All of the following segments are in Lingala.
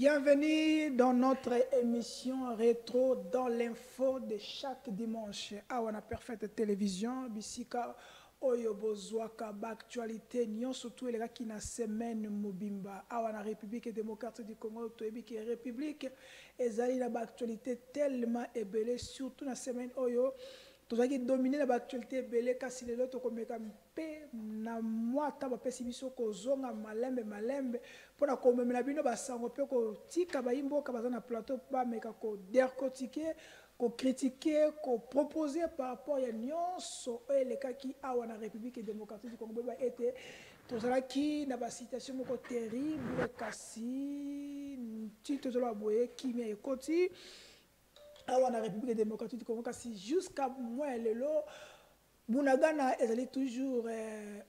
Bienvenue dans notre émission rétro dans l'info de chaque dimanche. Awana Parfaite Télévision, Bisika Oyo Bozwaka, actualité, Nyon surtout les gars qui na semaine Mobimba. Awana République démocratique du Congo, Toébiki République, Ezali la actualité tellement ébélée, surtout na semaine Oyo. Tous qui dominé l'actualité belé kasi les autres comme pe na moi taba pesi biso ko zonga malembe pour na comme na bino basango pe ko tika ba imbo ka bazana plateau ba meka ko derkotike ko critiquer ko proposer par rapport ya nyonso les cas qui awa na République démocratique du Congo ba été tous qui na ba situation moko terrible kasi tito zo la boye qui me ekoti awa na République démocratique du Congo kasi jusqu'à moi lelo Bunagana est toujours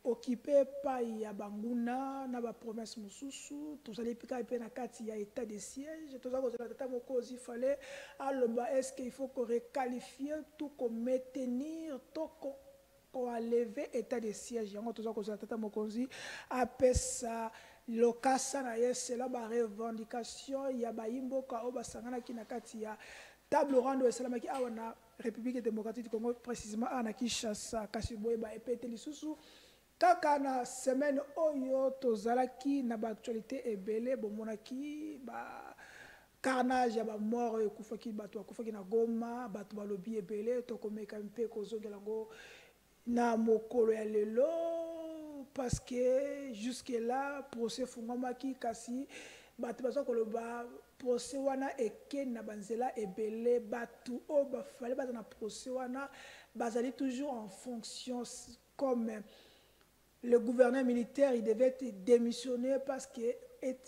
occupé par ya banguna na ba promesse mususu tozali pika pe na kati ya état de siège tozali kozala tata moko aussi fallait aloba est-ce qu'il faut qu'on requalifie tout qu'on maintenir tout qu'on enlever état de siège yango tozali kozala tata mokonzi apesa lokasa na ye c'est là ba revendication ya ba imboka o basangana kina kati ya table ronde esalamaki awa na République démocratique du Congo précisément à Kinshasa kasi boye ba epete lisusu kaka na semaine oyo tozalaki na ba actualité ebele bomonaki ba carnage ya ba mort ekufaki bato akufaki na Goma bato balobi ebele tokomeka mpe kozongela ngo na mokolo ya lelo parce que jusque là procès fungomaki kasi bato bazo koloba procès wana eke na banzela ebele batu o ba fallait ba na procès wana bazali toujours en fonction comme le gouverneur militaire il devait démissionner parce que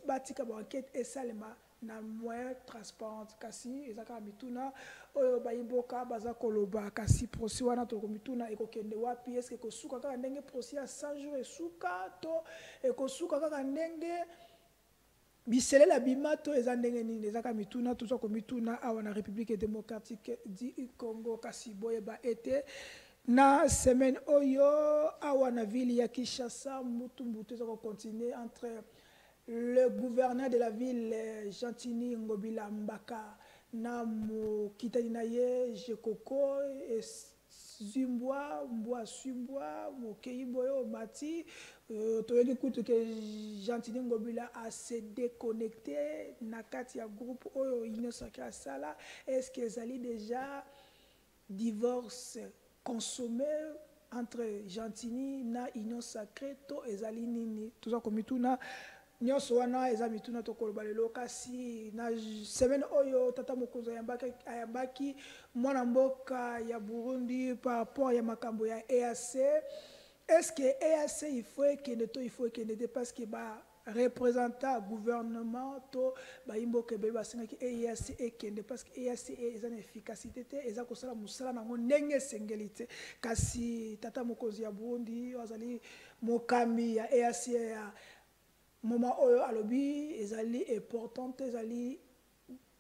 batika ba enquête et salema na moyen transparent kasi ezaka mituna oyo bayimboka baza koloba kasi procès wana to mituna ekokende wapi est-ce que kosuka kaka ndenge procès à 100 jours esuka to ekosuka kaka ndenge bisele la bimato ezandenge nini ezaka mituna tuzo ko mituna awa na République démocratique du Congo kasi boye ba été na semaine oyo awa na ville ya Kinshasa mutu zo continuer entre le gouverneur de la ville Gentini Ngobila Mbaka na mokitani na ye Jekoko Zimbwa, Mbwa Sumbwa, Mokei Boyo, Mati, tu écoutes que Gentini Ngobila a se déconnecté, Nakati a groupe Oyo Inosaka Sala, est-ce qu'ils allaient déjà divorce consommé entre Gentini na Inosacré, to ezali nini, tout ça comme tout na nyonso wana eza mituna tokoloba lelo kasi na semaine oyo tata mokonzi ayambaki mwana mboka ya Burundi par rapport ya makambo ya EAC. Est-ce que EAC il faut que parce que ba représentant gouvernement to ba imboka be basengaki EAC ekende parce que EAC eza na efficacité te eza kosala musala nango ndenge sengelite kasi tata mokonzi ya Burundi azali mokambi ya EAC ya moment oyo alobi ezali importante ezali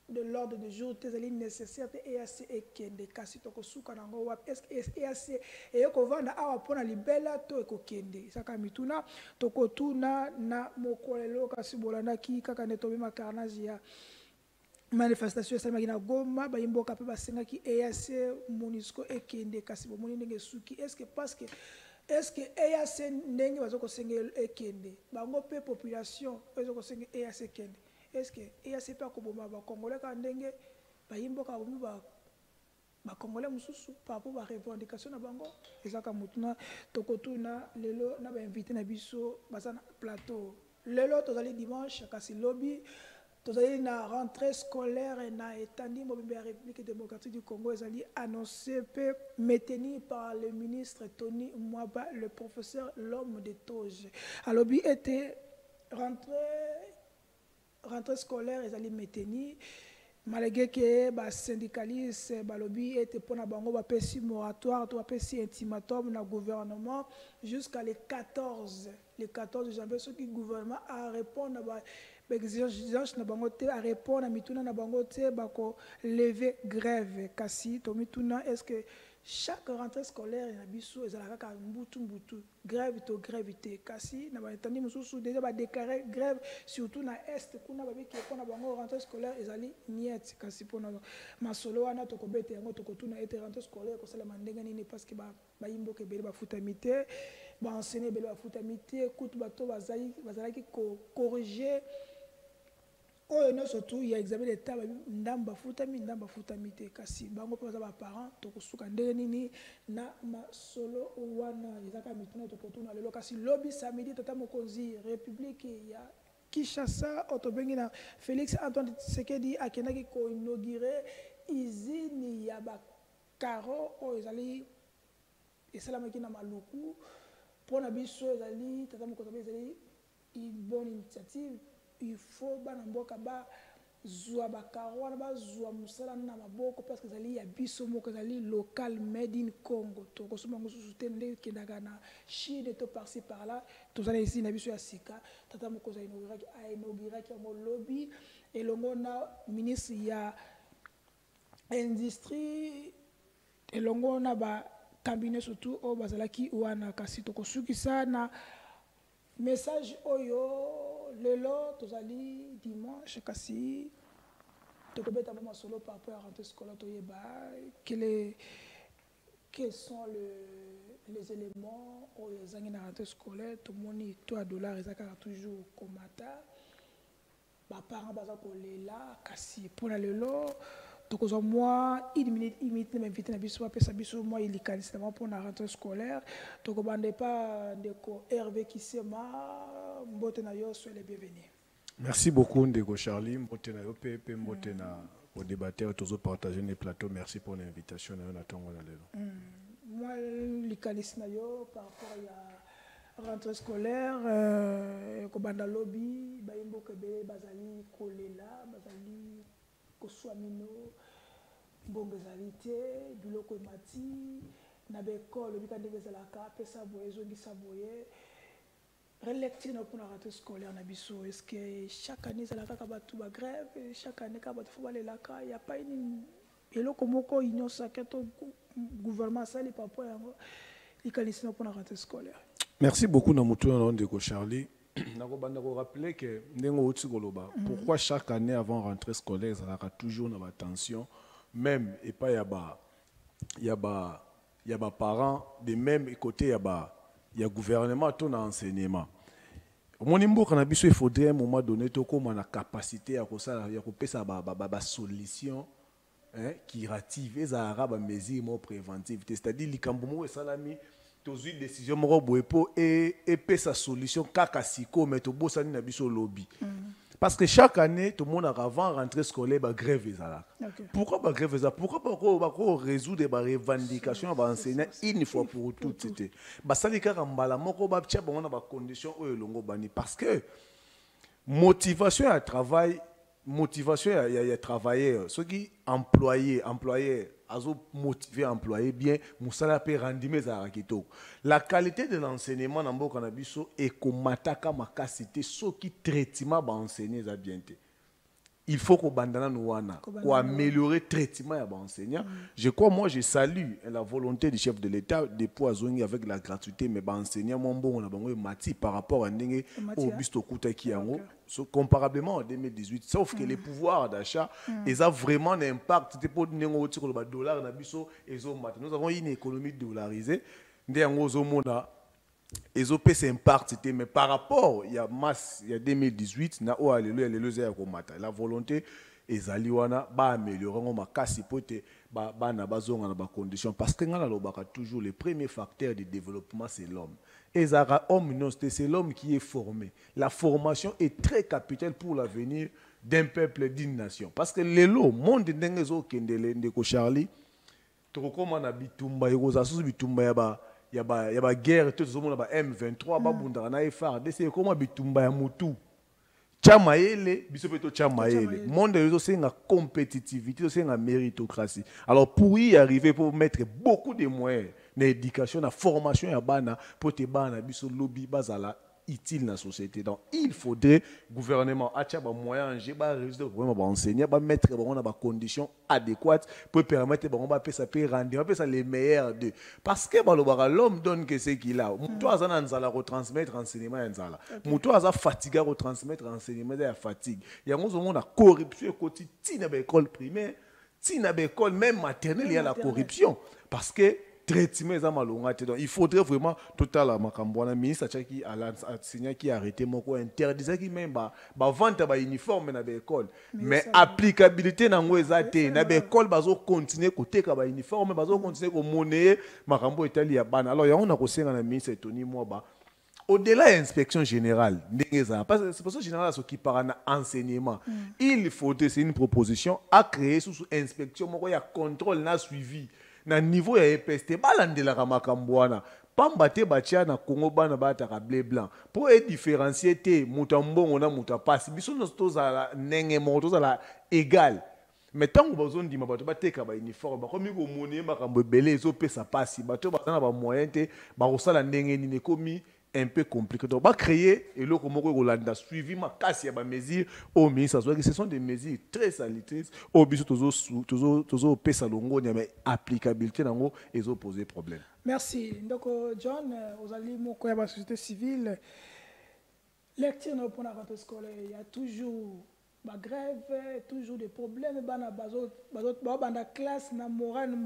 de l'ordre du jour ezali nécessaire te EAC ekende kasi tokosuka nango wapi est-ce que EAC eyekovanda awa mpona libela to ekokende saka mituna tokotuna na mokolelo kasi bolandaki kaka nde tobima carnage ya manifestation esalemaki na Goma bayimboka mpe basengaki EAC MONUSCO ekende kasi bomoni ndenge suki est-ce que EAC ndenge bazo kosengela ekende bango pe population bazo kosengela EAC ekende est-ce que EAC pa koboma ba congolais ka ndenge bayimboka bomi ba congolais mususu par rapport ba revendication na bango ezaka mutuna tokotuna lelo na ba invité na biso bazana plateau lelo tozali dimanche kasi lobby tozali na rentrée scolaire na etandi mobimba ya République démocratique du Congo ezali annoncé pe maintenu par le ministre Tony Mwaba le professeur l'homme de Toge alobi était rentrée scolaire ezali maintenu malgré que ba syndicaliste balobi était pona bango ba pesi moratoire to ba pesi intimatum na gouvernement jusqu'à le 14 janvier ce qui gouvernement a répondre ba exigence na bango te a répondre à mituna na bango te bako lever grève kasi to mituna est-ce que chaque rentrée scolaire na biso ezalaka ka mbutu grève to grève kasi na batandi mususu déjà ba déclarer grève surtout na est kuna babiki pona bango rentrée scolaire ezali niet kasi pona masolo wana to kobete yango to kotuna ete rentrée scolaire ko sala mandenga nini parce que ba yimbo ke bele ba futamité ba enseigner bele ba futamité écoute bato bazalaki ko corriger oyo no surtout il y a examen d'état ndamba futami te kasi bango pe baza ba parents to kosuka ndenge nini na masolo wana ezaka mituna to kotuna lelo kasi lobby samedi tata mokonzi république ya Kinshasa otobengi na Félix Antoine Tshisekedi akendaki ko inaugurer usine ya ba caro oyo ezali esalamaki na maluku pona biso ezali tata mokonzi ezali une bonne initiative. Il faut banamboka ba zwa bakarwana ba zwa musala na maboko parce que zali ya biso moko zali local made in Congo to kosoma ngusu tende kendaka na Chine to par-ci par là to zali ici na biso ya sika tata moko za inauguraki mo lobby elongo na ministre ya industrie elongo na ba cabinet surtout o bazalaki wana kasi to kosukisa na message oyo lelo tozali dimanche kasi tokobeta mama solo par rapport à rentrée scolaire toyeba quels sont les éléments ou les années de rentrée scolaire tout le monde to à dollar ezaka toujours komata ba parents baza kolela kasi pour la lelo tokozwa moi une minute m'inviter na biso pesa biso moi il likanisa pour la rentrée scolaire tokobande pas ndeko Hervé Kisema mbote na yo soyez les bienvenus. Merci beaucoup Ndeko Charlie mbote na yo pe mbote na au débatteur tous partager les plateaux. Merci pour l'invitation na natongo na lelo. Moi likanisa na yo par rapport à rentrée scolaire ko banda lobby ba yimbo kebe bazali kolela bazali koswamino bongo ezali te biloko emati na bekolo bikandenge ezalaka pesa boye ezongisa boye relecture pour la rentrée scolaire na biso est-ce que chaque année ezalaka ka bato ba grève chaque année ka bato fo balelaka ya pa ini eloko moko union sacrée to gouvernement sali par rapport yango likanisi pour la rentrée scolaire. Merci beaucoup na mutu na Ndeko Charlie. Nakobanda ko rappeler que ndengo otsi koloba pourquoi chaque année avant rentrée scolaire ça a toujours na tension même et pas ya ba parents de même côté ya gouvernement to na enseignement mon mboka na biso il faudrait à un moment donné to comme na capacité ya ko sala ya ko pesa ba solution curative ezara ba mesure mo préventive c'est-à-dire likambo mo esalami tozwi décision moko boye po et pesa solution kaka siko mais to bosani na biso lobby parce que chaque année tout le monde avant rentrée scolaire ba grève ezala. Pourquoi ba grève ezala? Pourquoi ba ko résoudre ba revendication ba enseignant une fois pour toutes c'était ba sali kaka mbala moko ba tia bango na ba condition oyo longo bani parce que motivation à travail motivation ya travailleur ceux qui employé azo motiver employé bien musala pe rendime za rakito la qualité de l'enseignement na mboka na biso e komataka makasité soki traitement ba enseigner za bien te il faut qu'on bandana nouana pour améliorer le traitement ya ba enseignant je crois moi je salue la volonté du chef de l'État de poisonner avec la gratuité mais ba enseignant mon bon na bango mati par rapport à ndenge au busto kuta ki yango comparablement en 2018 sauf que les pouvoirs d'achat ils ont vraiment un impact pour ndenge oti ko ba dollar na biso ezo mat nous avons une économie dollarisée ndengo zo mona ezopesa impact mais par rapport il y a masse il y a 2018 na o alléluia ya komata la volonté ezali wana ba améliorer ngoma kasi pote ba na bazonga na ba conditions parce que ngana lobaka toujours le premier facteur de développement c'est l'homme ezara homme non c'est l'homme qui est formé la formation est très capitale pour l'avenir d'un peuple d'une nation parce que lelo monde ndengezo kendele Ndeko Charlie to koma na bitumba yoza susu bitumba ya ba guerre tout le monde ba M23 ba bundaka na FARDC comment bitumba ya mutu Tchamaele biso peto Tchamaele monde rezo senga compétitivité senga méritocratie alors pour y arriver pour mettre beaucoup de moyens na éducation na formation ya bana pour te bana biso lobby bazala utile dans la société. Donc, il faudrait gouvernement atia ba moyen j'ai ba réussir vraiment ba enseigner ba mettre ba ba conditions adéquates pour permettre ba ça peut rendre ça les meilleurs d'eux parce que l'homme donne que c'est qu'il a muto azana nzala retransmettre enseignement nzala muto aza fatigué retransmettre enseignement ya fatigue ya ngozo mona corruption quotidienne na école primaire tina ba école même maternelle il y a la corruption parce que traitement ça malonga donc il faudrait vraiment total makambwana ministre tchaki enseignant qui arrêté moko interdisait qui même ba vente ba uniforme na école mais applicabilité na ngweza te na école bazo continuer koteka ba uniforme bazo continuer ko monnaie makambo etali ya bana alors ya on a kosenga na ministre Tony Moba au-delà de l'inspection générale, parce que l'inspection générale qui parle d'enseignement, il faudrait, c'est une proposition, à créer sous inspection, il y a contrôle, il y a suivi. Na niveau ya EPST balandela ka makambwana pambate batia na Congo bana bata ka blé blanc pour différencier te mutambongo na mutapasi biso no tozala nenge mo tozala égal mais tant que besoin di mabato bateka ba uniforme ba komi ko moné makambo belé zo pesa pasi bato bazana ba moyen te ba kosala ndenge ni komi un peu compliqué. Donc, on va créer et le comment on a suivi ma casse, il y a des mesures au ministre. Ce sont des mesures très salutaires. Au biso toujours pesa longo, il y a applicabilité dans et ils ont posé problème. Merci. Donc, John, vous allez m'occuper de la société civile. Lecture pour la rentrée scolaire, il y a toujours ma grève, toujours des problèmes. Dans la classe, dans la morale,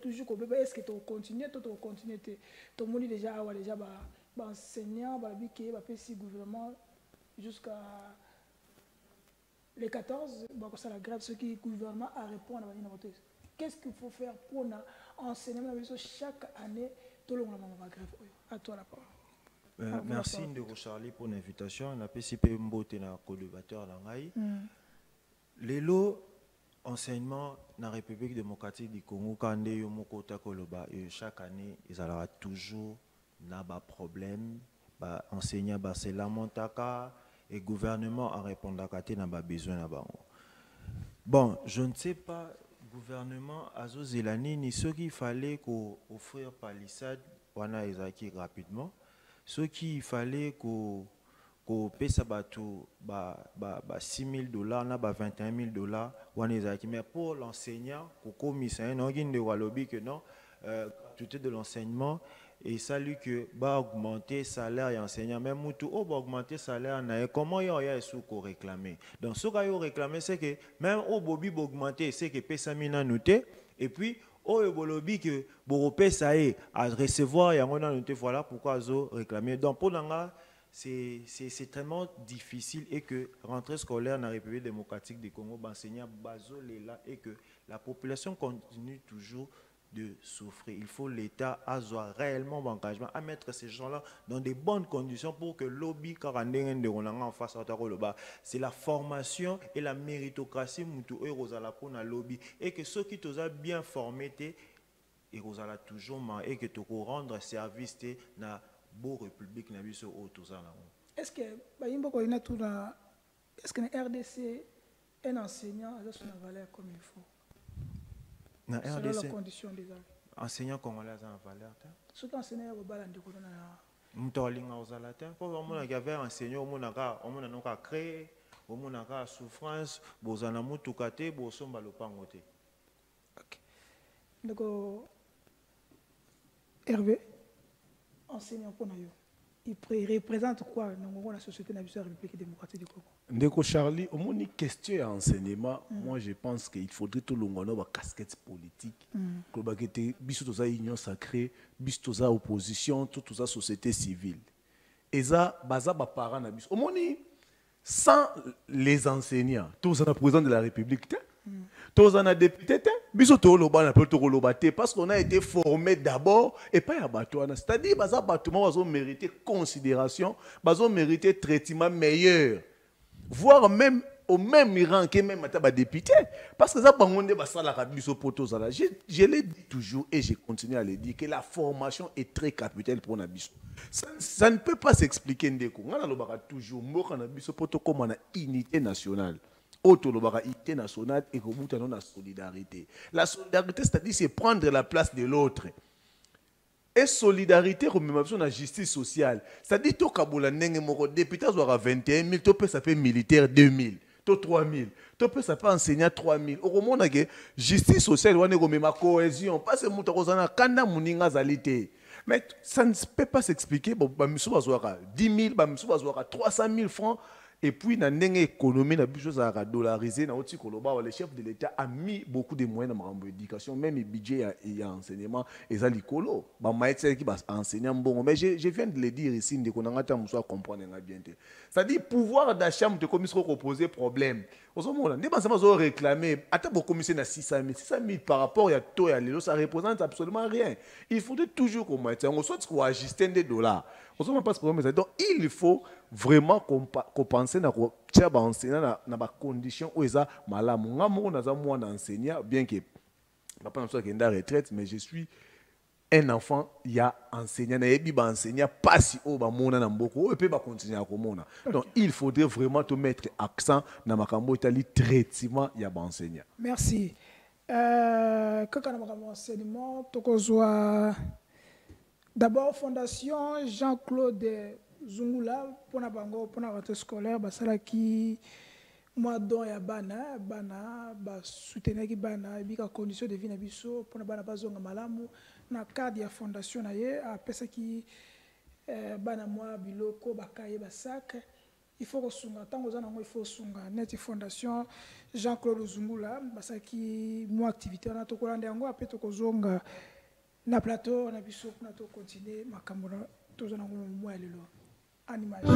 toujours est-ce que tu continues, tu continues, tu monde déjà enseignant, si gouvernement jusqu'à les 14, la grève, ce qui gouvernement a répondu à la qu'est-ce qu'il faut faire pour enseigner chaque année tout le monde va grève. À toi la parole. Merci Ndeko Charlie pour l'invitation. On a participé mbote na collaborateur langai. Lelo enseignement dans la République démocratique du Congo quand yomoko ta koloba chaque année ils aura toujours na ba problème ba enseignant ba c'est lamentaka et gouvernement a répondre à na ba besoin na bango. Bon, je ne sais pas gouvernement azo zelani ni ce qu'il fallait qu'on offrir palissade wana ezaki rapidement. Ce qu'il fallait qu'on paye ça bateau ba $6,000 na ba $21,000 wana ezaki mais pour l'enseignant ko commissaire non ginde walobi que non tout de l'enseignement et salut que va augmenter salaire et enseignant même mutu oh va augmenter salaire na comment y a sous ko réclamer donc ce qu'il réclamer c'est que même au bobi va augmenter c'est que pesa mina noté et puis oh bolobi que boropé ça est à recevoir et on a noté voilà pourquoi zo réclamer donc pour l'anga c'est tellement difficile et que rentrée scolaire dans la République démocratique du Congo enseignant bazo là et que la population continue toujours de souffrir. Il faut l'État avoir réellement l'engagement à mettre ces gens-là dans des bonnes conditions pour que lobby en face à c'est la formation et la méritocratie pour la lobby et que ceux qui sont bien formés et toujours et que tu rendre service na beau république na biso au tout ça. Est-ce que est-ce que la RDC un enseignant a son valeur comme il faut? Na RDC, selon la condition des enseignants congolais en valeur. Ceux qui enseignent au bal de corona. Mtolinga ozalata. Pour vraiment y avait enseignant on a créé, on a souffrance, bozana mutukate, bosomba lopangote. OK. Donc Hervé enseignant pour nous. Il représente quoi dans la société de la République démocratique du Congo? Ndeko Charlie, au moins une question à enseignement, moi je pense qu'il faudrait tout le monde avoir une casquette politique. Que biso toza union sacrée, biso toza opposition, toute la société civile. Et ça, baza ba parents na biso. Au moins sans les enseignants, tous les président de la République, tous les députés, biso to loba na to loba te parce qu'on a été formé d'abord et pas à batouana. C'est-à-dire baza batouman bazo mériter considération, bazo mériter traitement meilleur. Voire même au même rang que même à député. Parce que ça, je l'ai dit toujours et je continue à le dire que la formation est très capitale pour Nabiso. Ça ne peut pas s'expliquer. On a toujours comme une unité nationale. Unité nationale et la solidarité. La solidarité, c'est-à-dire c'est prendre la place de l'autre. et solidarité remema biso na justice sociale. C'est-à-dire to kabola ndenge moko député azwaka 21 000, to pe ça fait militaire 2 000, to 3 000, to pe ça fait enseignant 3 000. Okomona ke justice sociale wane komema cohésion parce que mutu akozana kanda muninga zalité. Mais ça ne peut pas s'expliquer. Bon, bamiso bazwaka 10 000, bamiso bazwaka 300 000 francs. Et puis, dans l'économie, la chose à dollariser, le chef de l'État a mis beaucoup de moyens dans l'éducation, même le budget et l'enseignement, et ça, l'écolo. Mais je viens de le dire ici, on a comprendre bien. C'est-à-dire, pouvoir d'achat, de commission poser problème. Au moment où on réclamer, attends, pour commissionner à 600 000. 600 000 par rapport à tout et à l'élo, ça ne représente absolument rien. Il faudrait toujours qu'on mette, on soit qu'on ajuste des dollars. Donc, il faut vraiment qu'on pense à des conditions où ils ont malade. Moi, enseignant, bien que je ne pas en retraite, mais je suis un enfant, il y a enseignant, il y a enseignant, pas si haut, et puis continuer à commander. Donc, il faudrait vraiment te mettre accent dans ma camboïtali traitement, il y a enseignant. Merci. Quand on a enseignement, d'abord, Fondation Jean-Claude Zungula, pour la rentrée scolaire, qui moi don ya bana soutenir ki bana bika condition de vie na biso pour na bana bazonga malamu na cadre ya fondation na ye a pesa ki bana moi biloko bakaye basak il faut kosunga tango za nango il faut sunga net fondation Jean-Claude Zungula basaki moi activité na to kolanda yango apé to kozonga na plateau na biso na to continuer makambo to za nango moi lelo animation.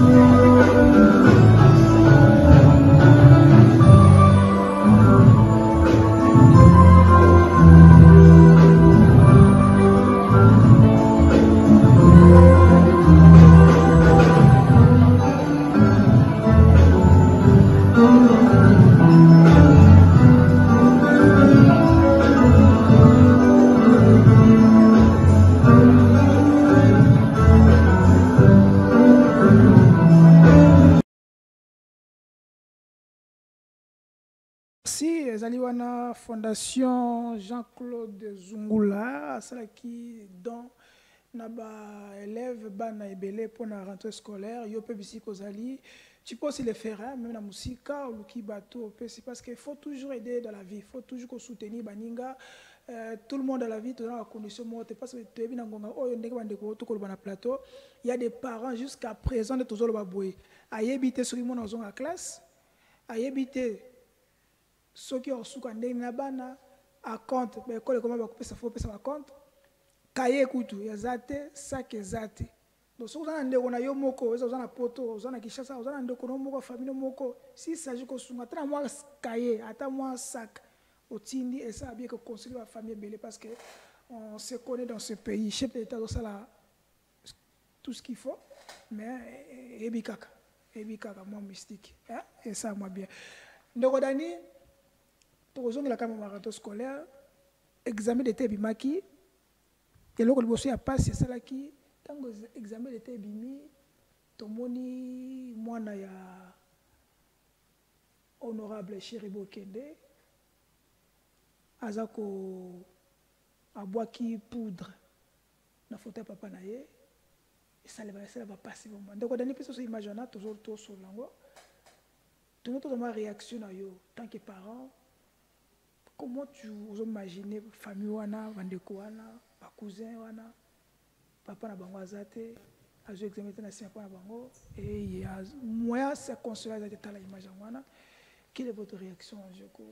Zaliwana Fondation Jean-Claude Zungula, celle qui donne naba élèves bana ebele pour la rentrée scolaire, yo pe bisi kozali, tu peux aussi le faire même na musika ou ki bateau, c'est parce qu'il faut toujours aider dans la vie, il faut toujours soutenir baninga. Tout le monde dans la vie, dans la condition morte, parce que tu es bien dans plateau. Il y a des parents jusqu'à présent de toujours le baboué. À habiter sur le dans la classe, à habiter ceux qui ont soukandé na bana à compte mais quand comment va couper ça faut payer ça compte cahier kutu ya zate sac zate donc ceux on ndeko na yo moko on a poto on a kishasa on a ndeko no moko famille moko si ça je ko sunga tra moi cahier ata moi sac otindi et ça bien que construire la famille belé parce que on se connaît dans ce pays chef d'état dans ça là tout ce qu'il faut mais ebikaka moi mystique hein et ça moi bien ndeko dani tozongi la kama marathon scolaire examen d'été bimaki et loko liboso ya passe c'est ça qui tango examen d'été bimi tomoni mwana ya honorable Chiribo Kende azako abwaki poudre na fauteuil papa na ye et ça va passer moment donc dani peso imaginer toujours tout sur lango tout notre réaction à yo tant que parent. Comment tu imagines famille wana bandeko wana ba cousin wana papa na bango azate azo examiner na siapa na bango et il y a moyen c'est consoler de tala image wana quelle est votre réaction Joko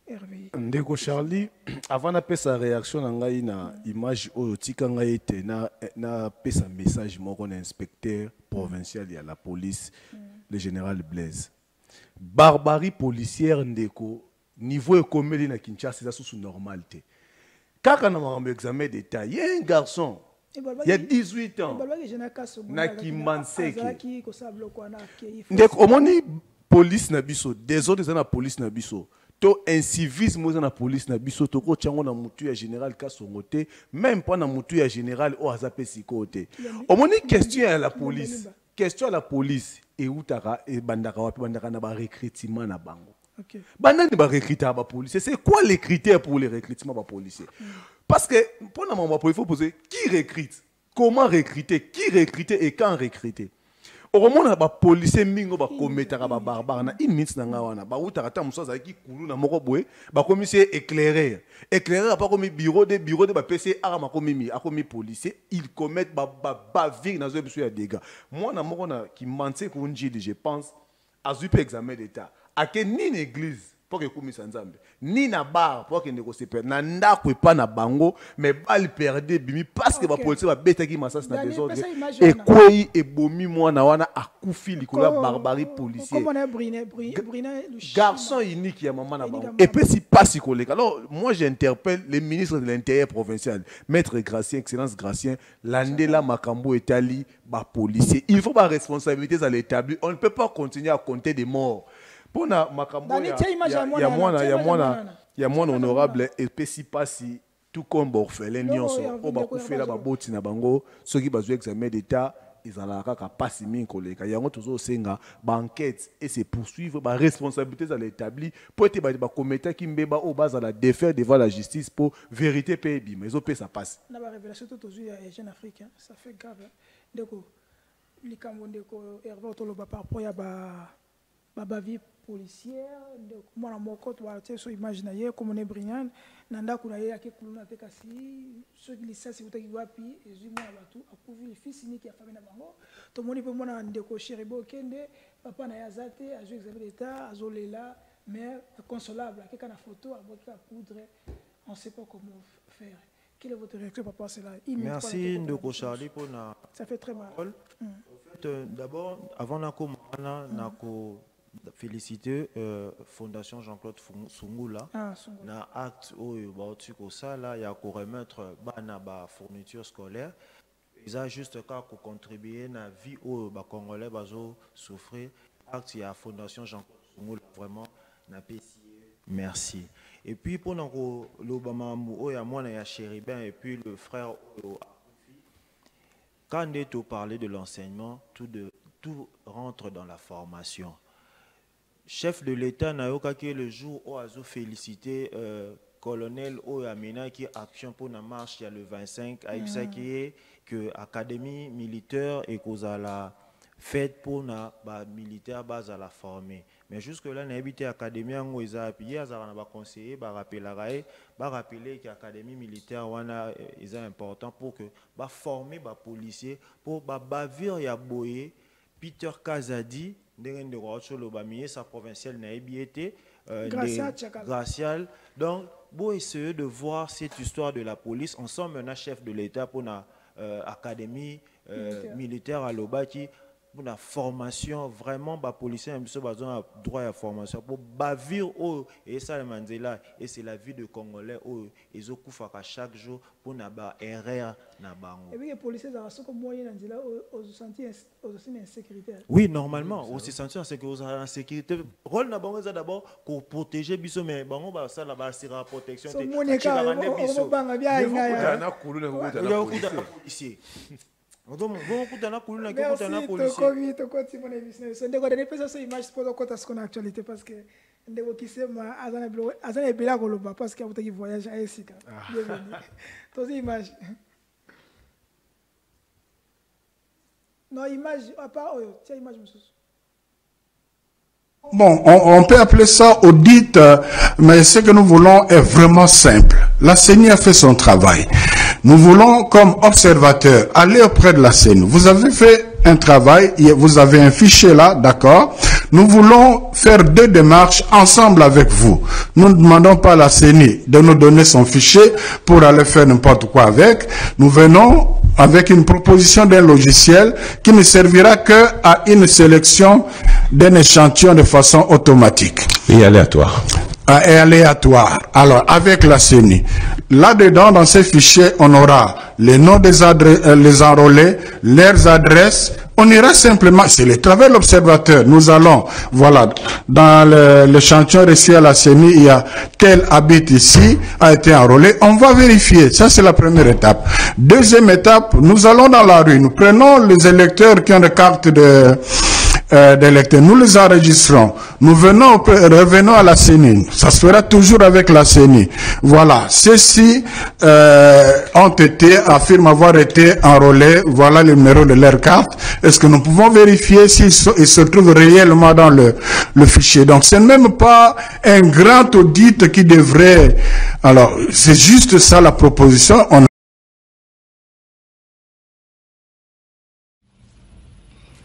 Hervé Ndeko Charlie avant na pesa réaction na ngai na image oyo tika ngai te na pesa message moko na inspecteur provincial ya la police le général Blaise barbarie policière ndeko niveau économique na Kinshasa c'est sous normalité. Quand on a un examen d'état, il y a un garçon, il y a 18 ans, qui manseke. Donc, au moins, police na biso, des autres dans la police na biso, to incivisme dans la police na biso, to ko tiango na mutu ya général Kasongote, même pas na mutu ya général o azapé sikote. Au moins, question à la police, et outara et bandaka wapi bandaka na ba recrutement na bango. Okay. C'est quoi les critères pour les recrutements par policiers? Parce que, pour le moment, il faut poser qui recrute, comment recruter, qui recruter et quand recruter. Au moment où les policiers mingo ba commettre ba barbare na immense na ngawana ba utarata musaza ki kulu na moko boye ba commissaire éclairé pas comme bureau de ba PC arama comme a comme policier ils commettent ba bavir na zo biso ya dégâts. Moi na moko na ki manse ko njili je pense a zupe examen d'état a que ni une église pour que commis nzambe ni na bar pour que ne ko se perdre na ndako e pas na bango mais bal perdre bimi parce que ba policier ba betaki masas na désordre et quoi et bomi moi na wana akufi likolo barbarie policier garçon unique ya maman na bango et puis si pas si collègue. Alors moi j'interpelle les ministres de l'intérieur provincial, maître Gracien, excellence Gracien, landela makambo etali ba policier, il faut pas responsabilité à l'établir, on ne peut pas continuer à compter des morts. Pour na makambo il y a moins honorable et puis si pas si tout comme orphelin nyonso o ba kufela ba boti na bango ceux qui bazo examen d'état ils ont la capacité min collègue yango toujours senga ba enquête et se poursuivre ba responsabilité à l'établi pour être ba commettre qui mbeba au base à la défaire devant la justice pour vérité pays mais au pays ça passe na ba révélation tout aujourd'hui à jeune africain ça fait grave ndeko likambo ndeko Hervé toloba par rapport ya ba vie policière donc moi na moko to ate so imagine ye comme on est brillant nanda kuna ye ake kuluna te kasi so ki licence utaki wapi ezui mwa batu akuvi le fils ni ki a famille na bango to moni pe mona ndeko Cheribo kende papa na yazate azo examen d'état azolela mais consolable ake kana photo aboki ka poudre on sait pas comment faire. Quelle est votre réaction par rapport à cela? Merci ndeko Charlie pour na ça fait très mal. En fait d'abord avant na ko féliciter Fondation Jean-Claude Sungula na acte oyo bauti ko sala ya ko remettre bana ba fourniture scolaire ils a juste qu'à contribuer na vie oyo ba congolais bazo souffrir acte ya Fondation Jean-Claude Sungula vraiment na pesi merci. Et puis pour na ko lobama oyo ya mwana ya Chéribin et puis le frère oyo quand on parle de l'enseignement tout rentre dans la formation. Chef de l'État n'a eu le jour où a félicité colonel Oyamina qui action pour la marche il y a le 25 à Ipsaki que académie militaire et cause à la fête pour na militaire base à la former. Mais jusque là n'a habité académie en Oisa appuyé à zara na conseiller rappeler que académie militaire wana est important pour que former policier pour bavir ya boye Peter Kazadi sa provinciale n'a été Gracial. Donc, pour essayer de voir cette histoire de la police, ensemble, on a chef de l'État pour la académie militaire à Lobaki, pour la formation, vraiment, les policiers ont droit à la formation, pour bavir, et ça, le Mandela, et c'est la vie de Congolais, ils ont chaque jour pour na ba erreur na bango. Et puis les policiers ont moyen d'andila aux sentir aussi insécurité. Oui, normalement, on se sentir en sécurité. Rôle na bango d'abord pour protéger biso mais bango ba ça la ba sera protection te. On banga bien inga. Na kuluna kuta policier. On kutana kuluna kutana policier. To ko ti mon émission. So ndeko de pesa so image pour ko ta ce qu'on actualité parce que ndeko kisema azana bila koloba parce que abutaki voyage à Esika. Tos image. Non image à part tiens image monsieur. Bon, on peut appeler ça audit, mais ce que nous voulons est vraiment simple. La CENI a fait son travail. Nous voulons, comme observateur, aller auprès de la CENI. Vous avez fait un travail, vous avez un fichier là, d'accord. Nous voulons faire deux démarches ensemble avec vous. Nous ne demandons pas à la CENI de nous donner son fichier pour aller faire n'importe quoi avec. Nous venons avec une proposition d'un logiciel qui ne servira qu'à une sélection d'un échantillon de façon automatique. Et aléatoire. Et aléatoire. Alors, avec la CENI. Là-dedans, dans ces fichiers, on aura les noms des les enrôlés, leurs adresses. On ira simplement, c'est le travail de l'observateur. Nous allons, voilà, dans l'échantillon reçu à la CENI, il y a tel habite ici, a été enrôlé. On va vérifier. Ça, c'est la première étape. Deuxième étape, nous allons dans la rue. Nous prenons les électeurs qui ont des cartes d'électeurs. Nous les enregistrons. Nous revenons à la CENI. Ça se fera toujours avec la CENI. Voilà. Ceux-ci affirment avoir été enrôlés. Voilà le numéro de leur carte. Est-ce que nous pouvons vérifier s'ils se trouvent réellement dans le fichier? Donc, c'est même pas un grand audit qui devrait... Alors, c'est juste ça la proposition.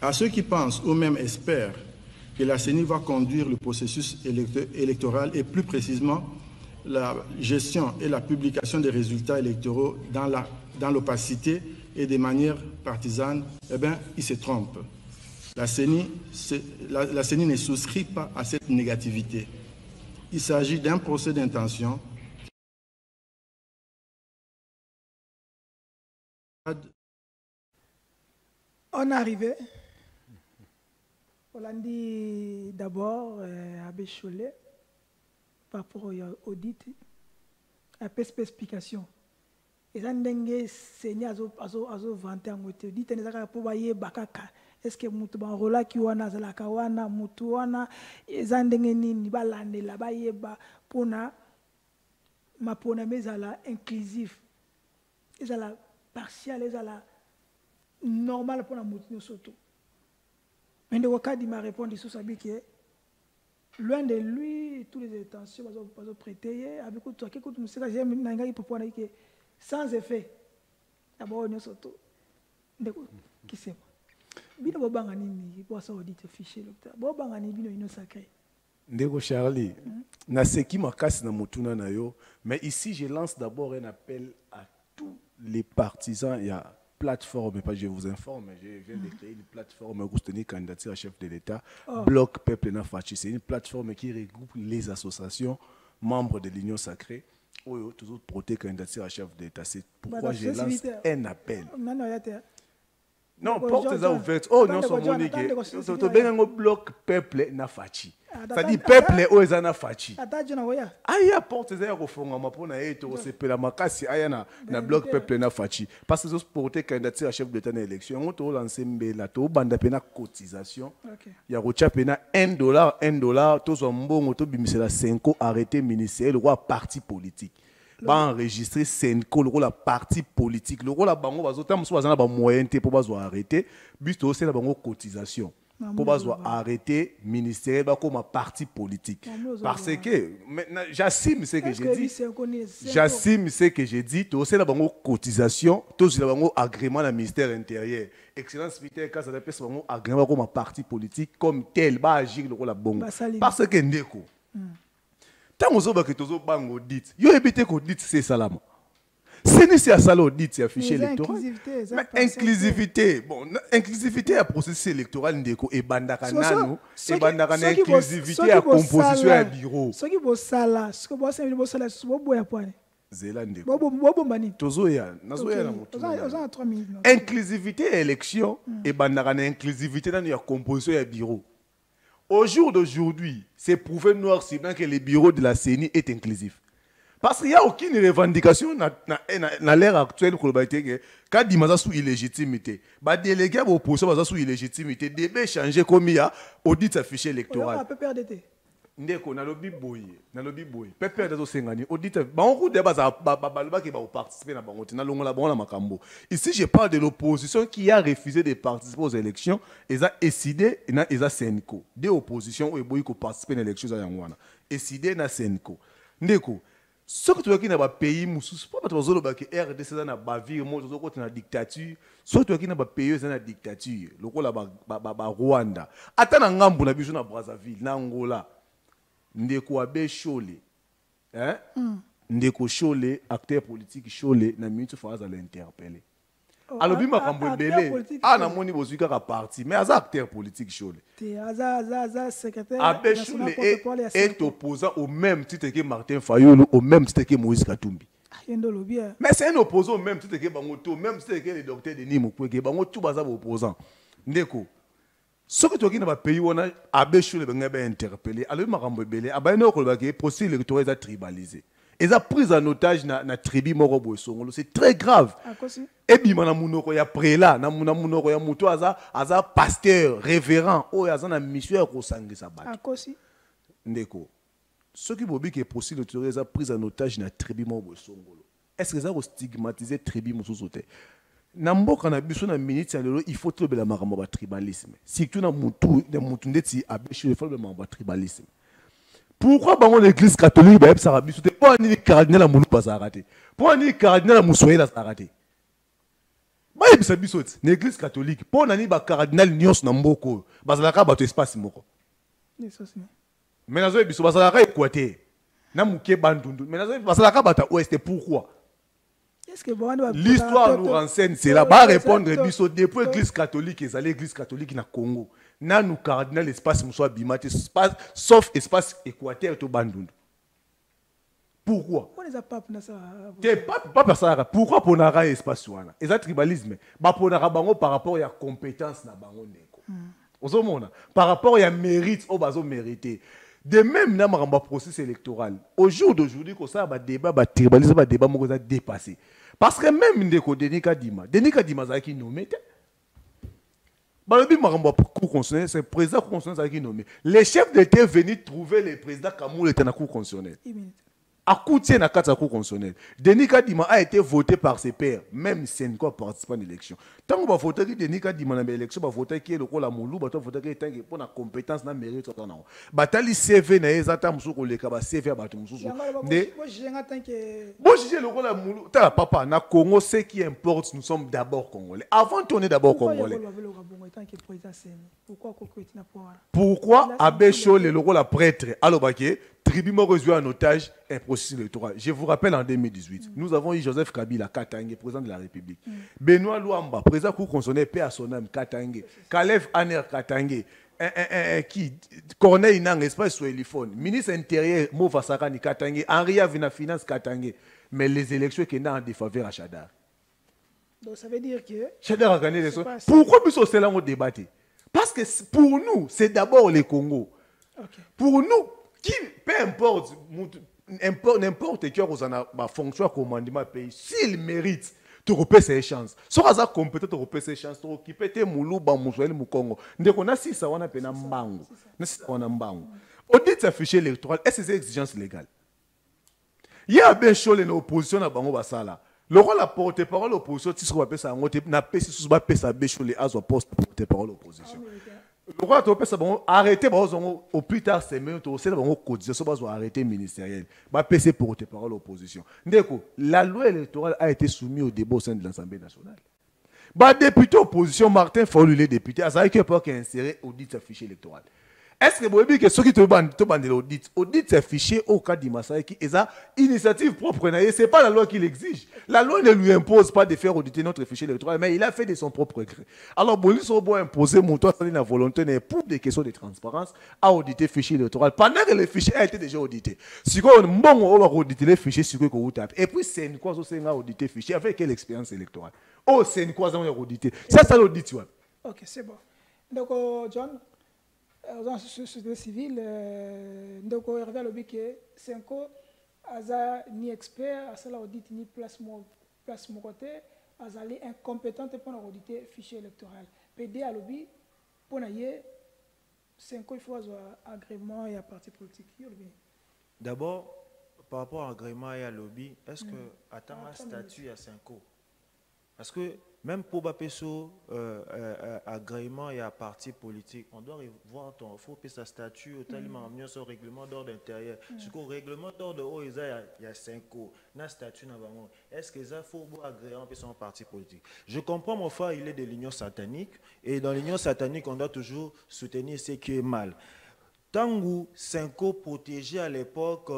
À ceux qui pensent ou même espèrent que la CENI va conduire le processus électoral et plus précisément la gestion et la publication des résultats électoraux dans l'opacité et de manière partisane, eh bien, ils se trompent. La CENI ne souscrit pas à cette négativité. Il s'agit d'un procès d'intention. On est arrivé. On a dit d'abord à Bécholet, par rapport au audit, à explication. Et ça n'est pas azo vanter en côté. Audit n'est pas pour bailler bakaka. Est-ce que mutu ban rola ki wana zala kawana mutu wana ezandenge nini balande la bailler ba pona ma pona mezala inclusif. Ezala partial, ezala normal pour la mutu surtout. Mais le Wakadi m'a répondu sur sa que loin de lui, toutes les intentions sont prêtées. Avec toi, qui sans effet. D'abord, on est surtout. Qui c'est moi? Bino bangani pour ça audit fichier docteur. Bo bangani bino ino sacré. Ndeko Charlie, na seki makasi na mutuna na yo, mais ici je lance d'abord un appel à tous les partisans. Il y a plateforme, pas je vous informe, je viens de créer une plateforme pour soutenir candidature à chef de l'État, Bloc Peuple Nafachi. C'est une plateforme qui regroupe les associations membres de l'Union Sacrée, où toujours protéger candidature à chef de l'État. C'est pourquoi je lance un appel. Non, porte ça ouverte. Oh, non, c'est mon équipe. Tu bien un Bloc Peuple Nafachi. C'est-à-dire peuple où est Nafachi. Aya porte ça au fond ma pour na eto c'est la makasi aya na Bloc Peuple Nafachi. Parce que c'est pour protéger candidature à chef de l'État dans l'élection. On te lancer mbela to banda pena cotisation. Il y a rocha pena $1 to zo mbongo to bimisela 5 arrêté ministériel roi parti politique. Ba enregistrer Senko le la parti politique le la bango bazota muso bazana ba moyen te pour bazo arrêter but aussi la bango cotisation pour bazo arrêter ministériel ba comme parti politique parce que j'assume ce que j'ai dit j'assume ce que j'ai dit to aussi la bango cotisation to la bango agrément la ministère intérieur excellence militaire quand ça dépend bango agrément comme parti politique comme tel ba agir le la bongo parce que ndeko tant que vous avez un audit, vous avez un audit, c'est ça là. C'est un audit, c'est affiché électoral. Mais inclusivité, bon, inclusivité à processus électoral et bandakana, et bandakana inclusivité à composition à bureau. Ce qui est ça, ce qui est ça, c'est boya point. Zélande. Tozoya, nazoya na moto. Inclusivité à élection et bandakana inclusivité dans la composition à bureau. Au jour d'aujourd'hui, c'est prouvé noir sur blanc que le bureau de la CENI est inclusif. Parce qu'il n'y a aucune revendication dans l'ère actuelle quand il y a sous illégitimité. Les délégués de l'opposition sous illégitimité. Début changer comme il y a audit affiché électoral. Ndeko na lobi boy pepe dazo sengani audit bango débat za ba ki ba participer na bango na longola bon la makambo. Ici je parle de l'opposition qui a refusé de participer aux élections et a décidé na eza Senko de opposition ou boy ko participer à l'élection za yangwana décidé na Senko ndeko ce que tu vois qui na ba pays mususu pas ba zolo ba ki RDC za na bavire mo zo ko na dictature ce que tu vois qui na ba pays za na dictature lokola ba Rwanda atana ngambu na biso na Brazzaville na Angola. Ndeko abe Chole, Ndeko Chole, acteur politique Chole, na minute fois à l'interpeller. Alors bima kambwebele, na moni bozuka ka parti, mais aza acteur politique Chole. Aza secrétaire. Abe Chole est opposant au même titre que Martin Fayulu, au même titre que Moïse Katumbi. Mais c'est un opposant au même titre que Bangoto, même titre que le docteur Denis Mukwege, Bangoto baza opposant. Ndeko. Ce que tu as dit dans le pays, on a interpellé. Alors, il m'a dit que le processus électoral est tribalisé. Ils ont pris en otage na tribu Morobo Songolo. C'est très grave. Et puis, na munoko ya prélat, na munoko ya muto aza pasteur, révérend, oh aza na mission ko sangisa bato. Ndeko. Ceux qui bobi que possible ils ont pris en otage na tribu Morobo Songolo. Est-ce que ça a stigmatisé tribu Mosusote? Na mboka na biso na minute ya lelo il faut tobela makambo ba tribalisme. Surtout na mutu ndeti abeshi il faut le makambo ba tribalisme. Pourquoi bango l'église catholique ba yebsa biso te po ni cardinal amulu bazarate. Po ni cardinal amusoye la zarate. Ba yebsa biso te l'église catholique po na ni ba cardinal nyos na mboko bazalaka bato espace moko. Mais nazo biso bazalaka Équateur. Na muke bandundu. Mais nazo bazalaka bata ouest pourquoi? L'histoire nous renseigne, c'est là. Va répondre biso depuis l'église catholique, ils allaient l'église catholique na Congo. Na nous cardinal espace muso bimate sauf espace Équateur to bandundu. Pourquoi? Pourquoi ponara espace wana? Et ça tribalisme. Ba ponara bango par rapport à compétence na bango ndeko. Ozomona par rapport à mérite au bazo mérité. De même na maramba processus électoral. Au jour d'aujourd'hui ko ça ba débat ba tribalisme ba débat moko za dépassé. Parce que même ndeko Denis Kadima zaki nommé. Balobi maramba cour constitutionnel, c'est président cour constitutionnel qui nommé. Les chefs d'État venus trouver le président Kamoul était dans la cour constitutionnelle. À Koutié na kata cour constitutionnelle. Denis Kadima a été voté par ses pairs, même si c'est quoi participant à l'élection. Tant qu'on va voter que Denis Kadima dans l'élection, va voter qui est le rôle à Moulou, va voter qui est pour la compétence na mérite tout en haut. Batali CV na ezata musu ko leka ba CV ba musu. Bon juger le rôle à Moulou. Ta papa na Congo ce qui importe, nous sommes d'abord congolais. Avant on est d'abord congolais. Pourquoi Abécho le rôle à prêtre Alobake tribu m'a reçu en otage un processus électoral. Je vous rappelle en 2018, nous avons eu Joseph Kabila Katangé, président de la République. Benoît Luamba, président cour constitutionnel, paix à son âme, Katangé. Kalev Aner Katangé. Qui Corneille Nang, espace sur téléphone. Ministre intérieur, Mova Sakani Katangé. Henri Avina Finance Katangé. Mais les élections qui sont en défaveur à Chadar. Donc ça veut dire que Chadar a gagné les élections. Pourquoi nous sommes là en débat? Parce que pour nous, c'est d'abord le Congo. Okay. Pour nous, qui, peu importe, n'importe qui a une fonction à commandement pays, s'il mérite, tu repères ses chances. Si tu as compétent, tu repères ses chances. Tu occupes tes moulous, bamoussouel, moukongo. Donc on a si ça, on a peine mbango. On a mbango. Audit ce fichier électoral, est-ce que c'est exigence légale? Il y a bien chaud l'opposition à bango basala. Le rôle à porte-parole de l'opposition, tu seras ça, on n'a pas si souvent pas ça, bécho les as au poste porte-parole de l'opposition. Le roi a fait arrêter au plus tard c'est même au sein de la cotisation arrêter ministériel va passer pour tes paroles l'opposition. La loi électorale a été soumise au débat au sein de l'Assemblée nationale. Bah député opposition Martin Fayulu les députés a ça qui pas insérer audit ce fichier électoral. Est-ce que vous avez que ceux qui te bandent l'audit, audit ce fichier au cas d'Imassaï qui est initiative propre, c'est pas la loi qui l'exige. La loi ne lui impose pas de faire auditer notre fichier électoral, mais il a fait de son propre gré. Alors, Bolis Robo a imposé mon toit la volonté pour des questions de transparence à auditer le fichier électoral pendant que le fichier a été déjà audité. Si on va auditer les fichiers sur quoi vous tapez. Et puis, c'est une quoi on a audité le fichier avec quelle expérience électorale. Oh, c'est une quoi on a audité. C'est ça l'audit. Ok, c'est bon. Donc, John. Dans la société civile, donc on revient au que Senko aza ni expert, à audit ni place mon côté, azali incompétente pour auditer fichier électoral. PD à lobby pour naïe Senko il faut avoir agrément et à parti politique. D'abord par rapport à agrément et à lobby, est-ce que attend un statut à Senko? Parce que même pour Bapeso, agrément et à parti politique, on doit voir ton faut que sa statut au tellement mieux son règlement d'ordre intérieur. Ce qu'au règlement d'ordre haut il y a 5 ans, na statut na bango. Est-ce que ça faut agrément pour son parti politique? Je comprends mon frère, il est de l'union satanique et dans l'union satanique on doit toujours soutenir ce qui est mal. Tangu 5 ans protégé à l'époque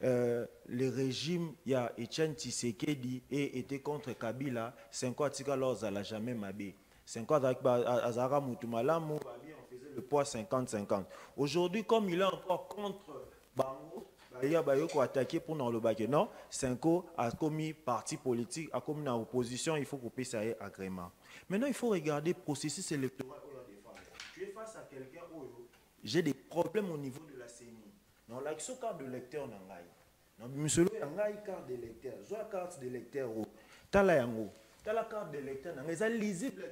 le régime, il y a Etienne Tshisekedi et était contre Kabila, 5 ans alors ça l'a jamais mabé. 5 ans avec Azara Moutoumalamu, on faisait le poids 50-50. Aujourd'hui, comme il est encore contre Bango, il y a attaqué pour nous le bac. Non, 5 ans a commis parti politique, a commis dans l'opposition, il faut couper ça agrément. Maintenant, il faut regarder le processus électoral. Tu es face à quelqu'un où j'ai des problèmes au niveau de la CENI. Dans l'action carte de lecteur, Monsieur Yangai carte d'électeur, soit carte d'électeur, tala yango, tala carte d'électeur, ils ont lisible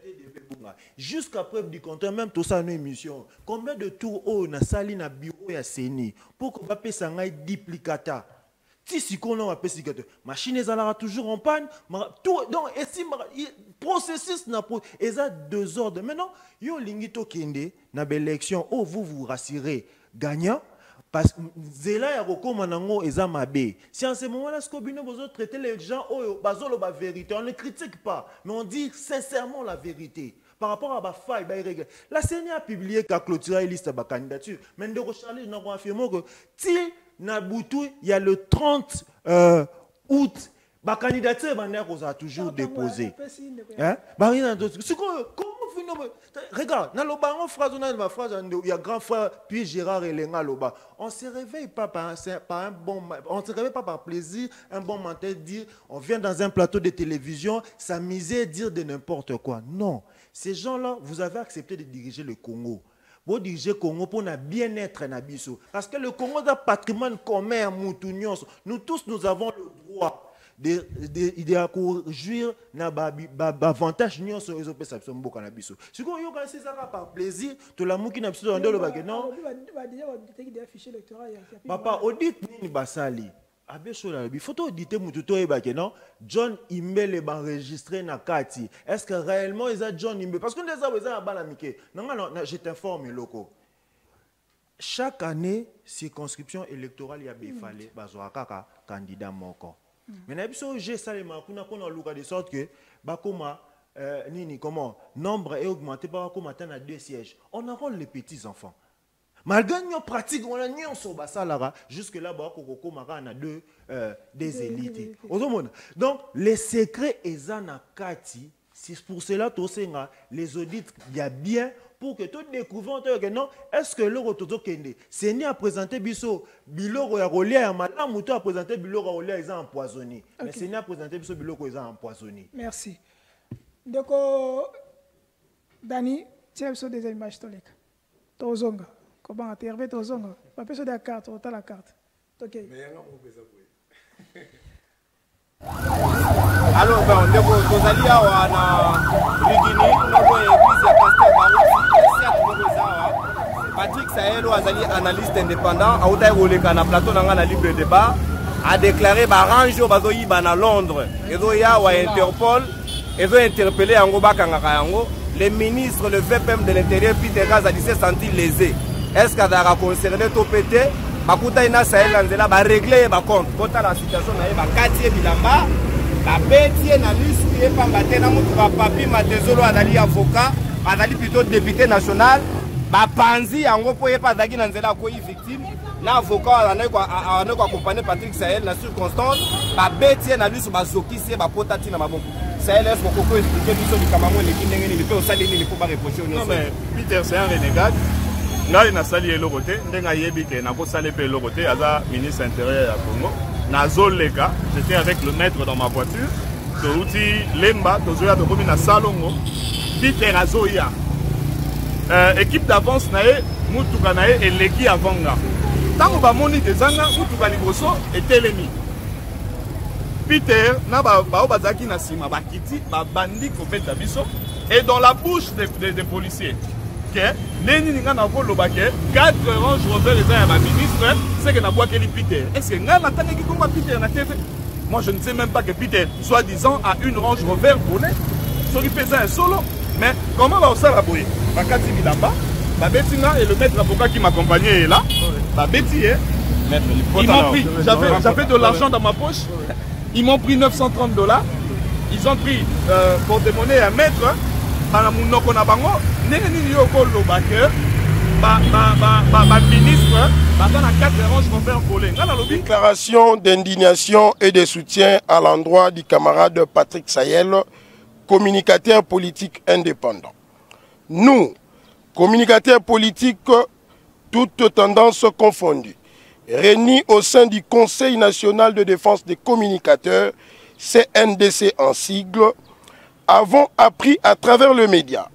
jusqu'à preuve du contraire, même tout ça une émission. Combien de tours on a sali na bureau ya Seni pour qu'on passe sangai duplicata. Si on a un machine est toujours en panne, tout donc et processus n'a pas et ça 2 ordres. Maintenant, yo lingito kende na l'élection où vous rassurez gagnant. Parce que Zela ya kokoma nango eza mabe. Si en ce moment-là, ce que vous traitez les gens, bazolo ba vérité, on ne critique pas, mais on dit sincèrement la vérité. Par rapport à la faille, la CENI a publié qu'à clôturer la liste de candidature. Mais nous avons affirmé que si il y a le 30 août, la candidature va toujours déposée. Regarde, dans le phrase, il y a grand frère, puis Gérard et Lenga Loba. On ne se réveille pas par un bon, on se réveille pas par plaisir, un bon matin, dire, on vient dans un plateau de télévision, s'amuser, dire de n'importe quoi. Non. Ces gens-là, vous avez accepté de diriger le Congo. Vous dirigez le Congo pour le bien-être Nabiso. Parce que le Congo est un patrimoine commun, nous tous, nous avons le droit de jouir d'avantages nous sur les opérations de cannabis. Si vous avez fait ça par plaisir, tout l'amour qui n'a pas besoin de le non. Papa, audit ni basali. Il faut auditer mututo ebake non. John Imbele est enregistré na kati. Est-ce que réellement ils ont John Imbele? Parce que nous avons un balamike. Non, je t'informe loco. Chaque année, circonscription électorale, il y a bifalé bazoaka candidat moko. Mais n'abso j'ai salé kuna kuna luka de sorte que bakoma nini comment nombre est augmenté par comme atteindre à 2 sièges. On enrôle les petits enfants. Malgré nos pratiques, on a nion sur basalara jusque là bas koko mara na des élites. Donc les secrets ezana kati, c'est pour cela tous les audits il y a bien pour que tout découvrant que non, est-ce que le retour kende Seni a présenté biso biloko ya rolia ya madame muto a présenté biloko ya rolia ils ont empoisonné. Mais Seni a présenté biso biloko ils ont empoisonné. Merci. Donc Dani, tu as besoin des images tolek. Tozonga. Comment intervenir tozonga? Pas besoin de la carte, on a la carte. OK. Alors ben ndeko tozali awa na Rigini ndeko église ya pasteur Baruti Patrick Sayelo azali analyste indépendant auta koleka na plateau na nga na libre débat a déclaré baranjo bazoyiba na Londres ezoya wa Interpol ezo interpeller yango bakangaka yango le ministre le VPM de l'intérieur Peter Gaza s'est senti lésé. Est-ce qu'il a concerné tout pété? Bakuta ina Sahel nzela ba régler ba compte kota la situation na ba quartier bilamba ba betie na lisu e pamba tena mutu ba papi matezolo azali avocat azali plutôt député national ba panzi yango po yepa zaki na nzela ko victime na avocat ana ko accompagner Patrick Sahel na circonstance ba betie na lisu ba zokisi ba potati na maboko Sahel est-ce qu'on peut expliquer biso bikamamo le kindenge ni pe osali ni pour pas reprocher non mais Peter c'est un renégat. Ngai na sali eloko te ndenga yebi ke na ko sali pe eloko te aza ministre intérieur ya Congo nazoleka j'étais avec le maître dans ma voiture touti lemba tozoya to komi na salongo Peter azoya équipe d'avance na e mutuka na e eleki avanga tango ba moni dezanga mutuka liboso etelemi Peter na ba bazaki na sima bakiti ba bandi ko beta biso et dans la bouche des policiers que neni ninga na ko lobake 4 Range Rover les ya ma ministre c'est que na bois keli Peter est-ce que nga na tangaki comme Peter na TV moi je ne sais même pas que Peter soi-disant a une Range Rover volée sur qui faisait un solo mais comment va ça la boye bakati bilamba ba betinga et le maître avocat qui m'accompagnait est là ba beti maître ils m'ont pris j'avais de l'argent dans ma poche ils m'ont pris $930 ils ont pris pour démoner un maître na munoko na bango ndenge nini yo ko lobake ministre na 4 Range Rover volé. Déclaration d'indignation et de soutien à l'endroit du camarade Patrick Sayel, communicateur politique indépendant. Nous, communicateurs politiques, toutes tendances confondues, réunis au sein du Conseil national de défense des communicateurs, CNDC en sigle, avons appris à travers le média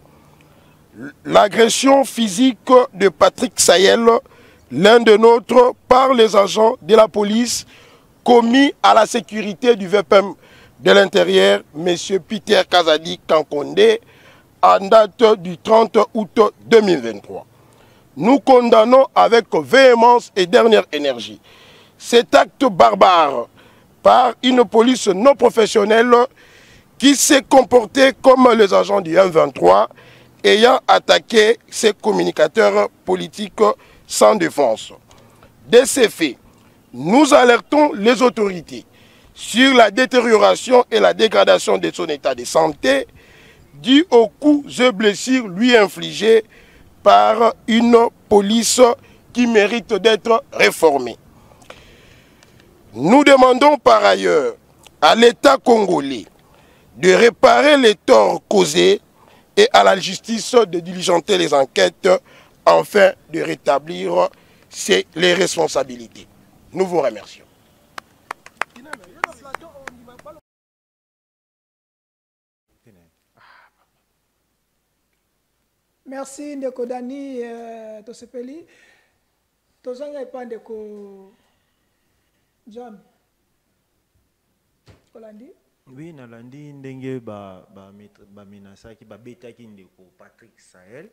l'agression physique de Patrick Sayel, l'un de nôtres, par les agents de la police commis à la sécurité du VPM de l'Intérieur, M. Peter Kazadi Kankonde, en date du 30 août 2023. Nous condamnons avec véhémence et dernière énergie cet acte barbare par une police non professionnelle qui s'est comportée comme les agents du M23 ayant attaqué ces communicateurs politiques sans défense. De ces faits, nous alertons les autorités sur la détérioration et la dégradation de son état de santé dû aux coups et blessures lui infligés par une police qui mérite d'être réformée. Nous demandons par ailleurs à l'État congolais de réparer les torts causés et à la justice de diligenter les enquêtes afin de rétablir les responsabilités. Nous vous remercions. Merci Ndeko Dani Tosepeli. Tozanga epa Ndeko John Kolandi. Oui, nalandi ndenge ba menasaki ba betaki Ndeko Patrick Sahel.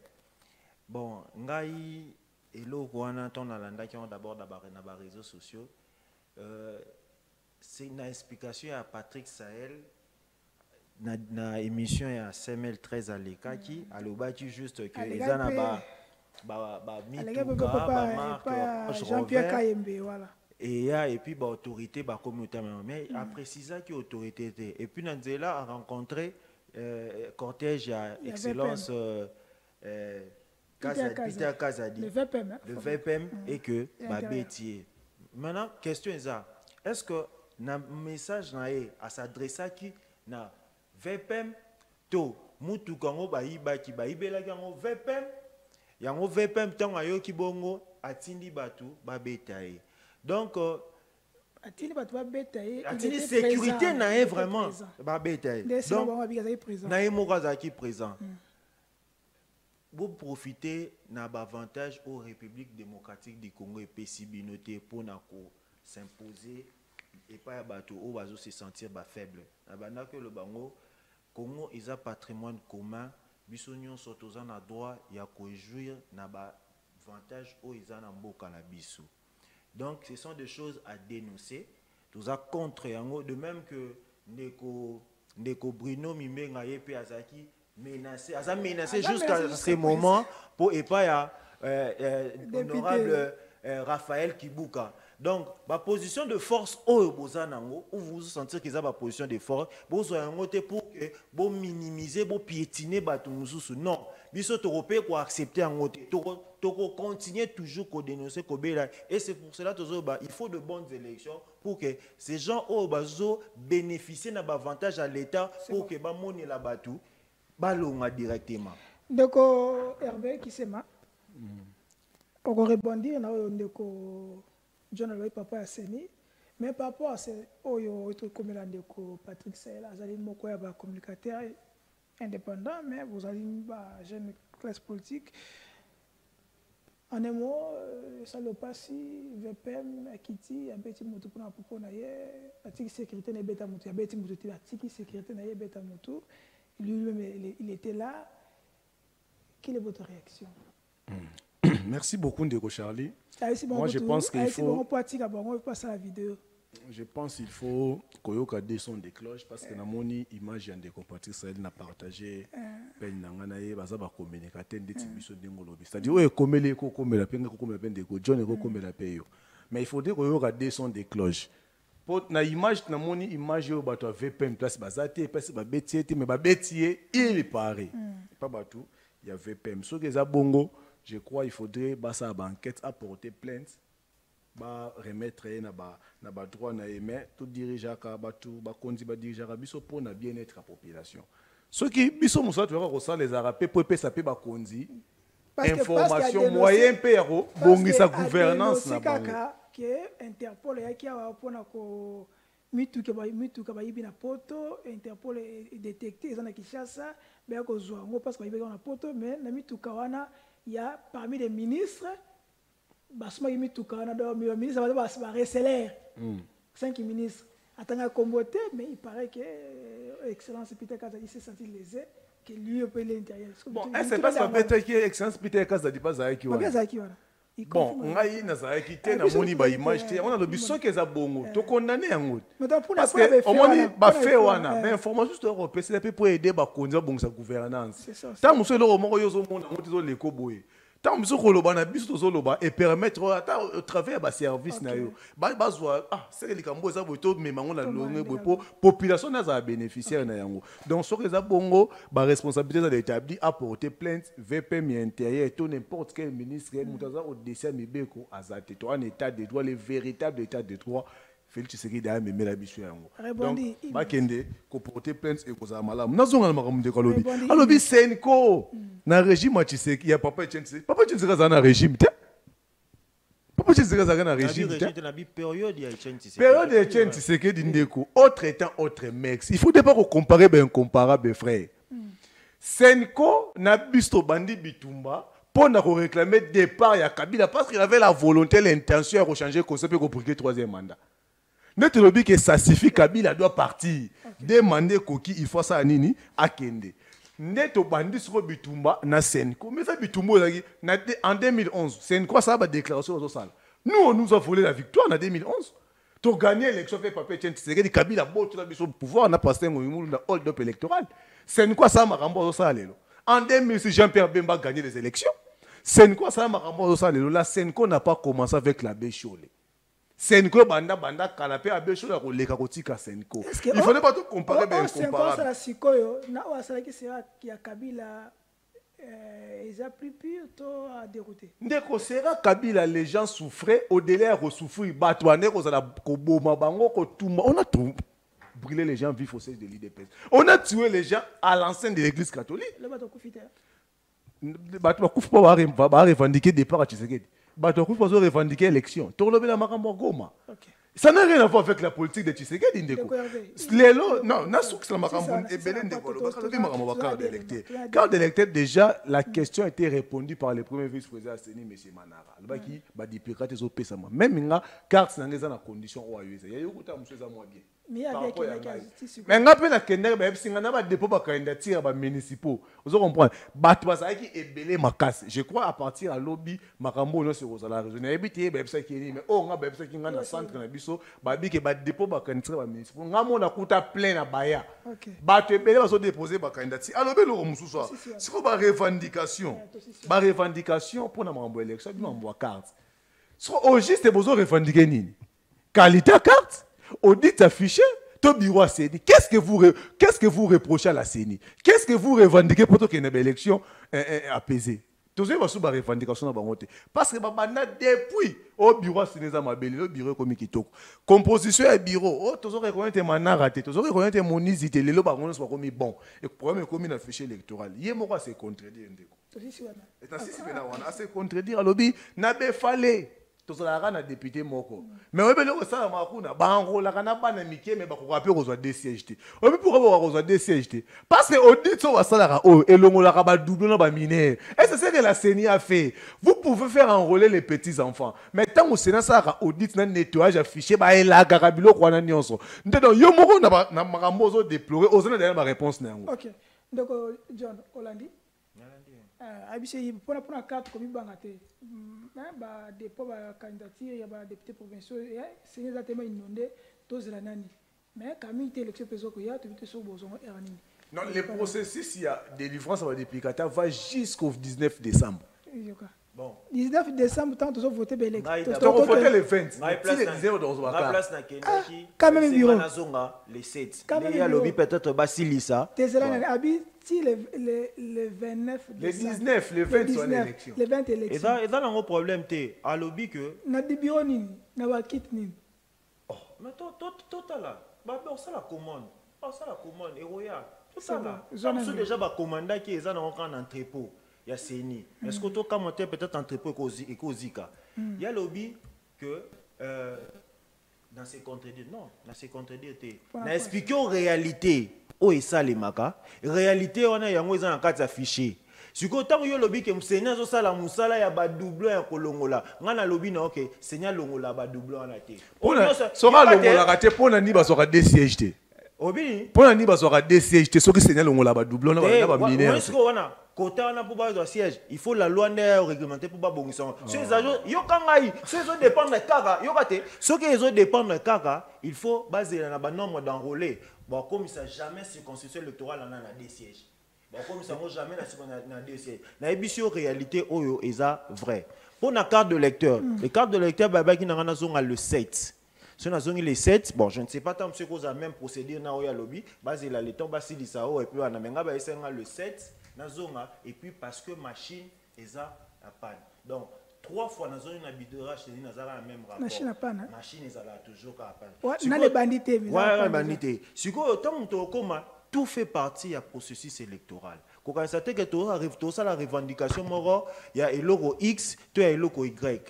Bon, ngai eloko wana ton nalandaki d'abord na ba réseaux sociaux. C'est une explication à Patrick Sahel. Na émission ya CML 13 à l'Ekaki, à l'Obaki juste que les gens ba mituka ba marque Jean-Pierre Kayembe voilà. Et puis ba autorité ba communauté mais a précisé que autorité était et puis Nanzela a rencontré cortège à excellence Peter Kazadi le VPM et que ba bétier. Maintenant question est ça, est-ce que na message na à s'adresser qui na VPM to mutu kango baibaki baibelaki yango VPM tango ayoki bongo atindi batu babetaye donc atindi batu babetaye atindi sécurité na vraiment babetaye donc na moko azaki présent vous profitez na avantage aux République démocratique du Congo et PCBinoté pour na ko s'imposer et pas ya batu o bazo se sentir ba faible abana que le bango Congo est un patrimoine commun, bisognon sotoza na droit ya jouir na ba avantage au izana mboka na biso. Donc ce sont des choses à dénoncer. Tous à contre yango de même que Ndeko Bruno Mimenga yepe azaki menacé, jusqu'à ce moment pour et pas ya honorable Raphaël Kibuka. Donc, ma position de force où vous sentez qu'ils ont ma position de force, pour que vous minimiser, vous piétiner, non. Biso Européens pour accepter en côté, pour continuer toujours à dénoncer et c'est pour cela il faut de bonnes élections pour que ces gens bénéficient d'un avantage à l'État pour que ba moni la batu balonga directement. Donc Hervé qui c'est ma on rebondir na ndeko John Aloy papa ya Seni mais par rapport à ce oyo comme la ndeko Patrick Sahel azali moko ya ba communicateur indépendant mais vous allez ba jeune classe politique en un mot salopasi VPM akiti abeti mutu pona popo na ye atiki sécurité na beta mutu abeti mutu atiki sécurité na ye beta mutu lui-même il était là. Quelle est votre réaction? Merci beaucoup Ndeko Charlie. Moi je pense qu'il faut je pense qu'il faut koyoka des sons de cloche parce que na moni image ya Ndeko Patrick Sahel na partager peine nangana ye baza ba communicateur ndeti biso ndengolobi c'est-à-dire oye komele ko komela penga ko komela pende ko John ko komela peyo mais il faudrait koyoka des sons de cloche pour na image na moni image yo bato VPM place bazate place ba betiete mais ba betier il paraît pas batou il y a VPM so que za bongo. Je crois qu'il faudrait basa enquête apporter plainte ba remettre na ba droit na mais tout dirigeant ka batu ba kondi ba dirigeant biso pour na bien-être la population ceux qui biso musa tu vas ça les arapé pour pesa pe ba kondi information moyen pe yako bongisa gouvernance na ba que Interpol ya ki a pona ko mitu ka ba yibi na poto Interpol détecté ezana Kinshasa ba ko zwa ngo parce que ba yibi na poto mais na mitu ka wana il y a parmi les ministres, les ministres sont recélés. 5 ministres attendent à comboter, mais il paraît que Excellence Peter Kazadi s'est senti lésé, que lui peut l'intérieur. Bon, c'est pas ça peut-être que Excellence Peter Kazadi pas Zaki. Bon, ngai na Zaki te na moni ba image te, on a le biso que za bongo, to condamné yango. Parce que au moni ba fait wana, mais information sur Europe, c'est pour aider ba konza bon sa gouvernance. Tant monsieur le moko yozo mona ngotizo leko boye. Tant monsieur koloba na biso to loba et permettre au travers ba service na yo. Ba bazwa c'est que likambo za boto mais mango na longue boy population na za bénéficiaire na yango. Donc so que za bongo ba responsabilité za établi apporter plainte VPM intérieur tout n'importe quel ministre mutaza au décès mibeko azate to un état de droit le véritable état de droit. Félix Tshisekedi a même la biso yango. Donc bakende ko porter plainte et ko za malamu. Nazonga na makamde ko lobi. Alobi Senko na régime Tshisekedi ya papa Tshisekedi. Papa Tshisekedi za na régime te. Papa Tshisekedi za na régime te. Période ya Tshisekedi. Période ya Tshisekedi ndeko. Autre temps autre mec. Il faut pas comparer ben incomparable frère. Senko na bisto bandi bitumba pour réclamer départ ya Kabila parce qu'il avait la volonté l'intention de changer concept pour le troisième mandat. Notre lobby que ça suffit, Kabila doit partir. Demander Koki, il faut ça à Nini, à Kende. Neto bandi sur Bitumba, na Senko. Mais ça Bitumba, en 2011, Senko, ça va déclaration aux salles. Nous, on nous a volé la victoire en 2011. Tu as gagné l'élection, fait papier, tu Kabila, tu as le pouvoir, on a passé un hold-up électoral. Senko, ça m'a remboursé aux salles. En 2006, Jean-Pierre Bemba a gagné les élections. Senko, ça m'a remboursé aux salles. La Senko n'a pas commencé avec la Bécholé. Senko banda canapé à Béchol à leka kotika Senko. Il faut pas tout comparer bien comparable. C'est la sikoyo na wasala ki sera qui a Kabila ils a plus pur to à dérouter. Ndeko sera Kabila les gens souffraient au-delà de souffrir batouane ko za ko boma bango ko tumba on a tout brûlé les gens vifs au siège de l'IDPS. On a tué les gens à l'enceinte de l'église catholique. Le bateau koufite. Bateau kouf pas va revendiquer départ à Tshisekedi. Bateau kouf pas revendiquer élection. Tolobe la makambo goma. Ça n'a rien à voir avec la politique de Tshisekedi ndeko. Lelo non, na souk la makambo et belen ndeko. Bakalobi makambo carte d'électeur. Carte d'électeur déjà la question a été répondue par le premier vice-président Seni M. Manara. Le baki ba dipirate zo pesa ma. Même nga carte na na condition o ayuza. Ya yokuta monsieur za moi bien. Mais ngape na kender ba singa na ba dépôt ba candidature ba municipaux. Vous comprenez? Bato ba sa ki ebele makasi. Je crois à partir à lobby makambo no se rozala raison. Na ebiti ba sa ki ni mais o nga ba sa ki nga na centre na biso ba bi ke ba dépôt ba candidature ba municipaux. Nga mo na kuta plein na baya. Bato ebele ba so déposer ba candidature. Alobe lo mususu. Si ko ba revendication. Ba revendication pour na mambo élection, bi mambo carte. So au juste besoin revendiquer nini? Qualité carte. Audit affiché, ton bureau a CENI. Qu'est-ce que vous reprochez à la CENI? Qu'est-ce que vous revendiquez pour qu'il y ait une élection apaisée? Tout ça, c'est une revendication. Parce que depuis au bureau, c'est le bureau comme Kitoko. Composition et bureau, tout ça, reconnaître mon narratif, tout ça, reconnaître mon isité, les lois, on soit comme bon. Et le problème est comme une affiché électorale. Il y a moi, c'est contredire. Et ainsi, c'est contredire à lobby. N'a pas fallu. Tozala na député moko mais webele ko sala makuna bango la kana bana mike me ba ko rapper ko zo DCHT obi pour ko zo DCHT parce que audit so wasala o elongo la ba double na ba mineur et c'est ce que la CENI a fait. Vous pouvez faire enrôler les petits enfants mais tant au Sénat ça audit na nettoyage affiché ba ela garabilo ko na nyonso ndeno yo moko na makambo zo déplorer ozana derrière ma réponse na yango. OK donc John Olandi abisi pour la carte comme bangate ba dépôt ba candidature ya ba député provinciaux c'est exactement inondé tous la nani mais quand il élection peso ko ya tu te so bozon erani. Non, le processus il y a délivrance à déplicata va jusqu'au 19 décembre. Bon 19 décembre tant tous voter ba élection on voter le 20 ma place na Kendaki quand même bureau les 7 il y a lobby peut-être basilisa Tezelana abi le 29 le 19 le 20 sur l'élection le 20 élection et dans un problème té à lobby que na di bureau nini na ba kit nini mais total là ba on ça la commande et royal total là ça déjà ba commanda qui est dans un entrepôt il y a CENI est-ce que tu commenter peut-être entrepôt et kozika il y a lobby que dans ces contredire non dans ces contredire té na expliquer en réalité oh et ça les maka réalité on a yango ils ont en carte affiché Si vous avez un lobby que Seigneur a ça la musala ya ba doublon ya kolongola. Ngana lobby na ok Seigneur longola ba doublon na te. Pona sera longola raté pona ni ba sera des sièges te. Obi Pona ni ba sera des sièges te so que Seigneur longola ba doublon na ba mineur. Est-ce qu'on a côté on a pour ba siège, il faut la loi réglementer pour ba bongisson. Ces agents yo kangai, ces autres dépendent de kaka, yo kate. Ceux qui les autres dépendent de kaka, il faut baser na ba nombre d'enrôlés. Bon comme ça jamais circonscription électorale en a des sièges. Bon comme ça moi jamais na des sièges. Na ébisio réalité oyo eza vrai. Pour la carte de lecteur, les cartes de lecteur baba qui na zonga le 7. Si on a zongi les 7, bon je ne sais pas tant monsieur qu'on a même procédé na oya lobby, baser la le temps basi lisao et puis on a menga ba esenga le 7 na zonga et puis parce que machine eza à panne. Donc 3 fois dans une habitude chez nous la même rapport. Machine à panne. Machine est là toujours à panne. Ouais, on a les bandités. Ouais, les bandités. Si quoi autant tout fait partie du processus électoral. Quand on sait que tout arrive tout ça la revendication moro, il y a le logo X, il y a le logo Y.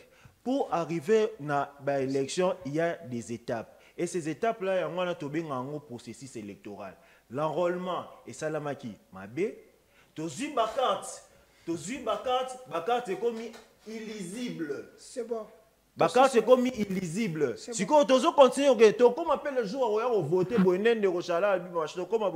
Pour arriver à l'élection, il y a des étapes. Et ces étapes-là, il y a un processus électoral. L'enrôlement et salamaki, mabé. Tozu bakart c'est comme illisible. C'est bon. Bakart c'est comme illisible. Si quand tozo continue ok, to comme appelle le jour où voter bonen de rochala machine comme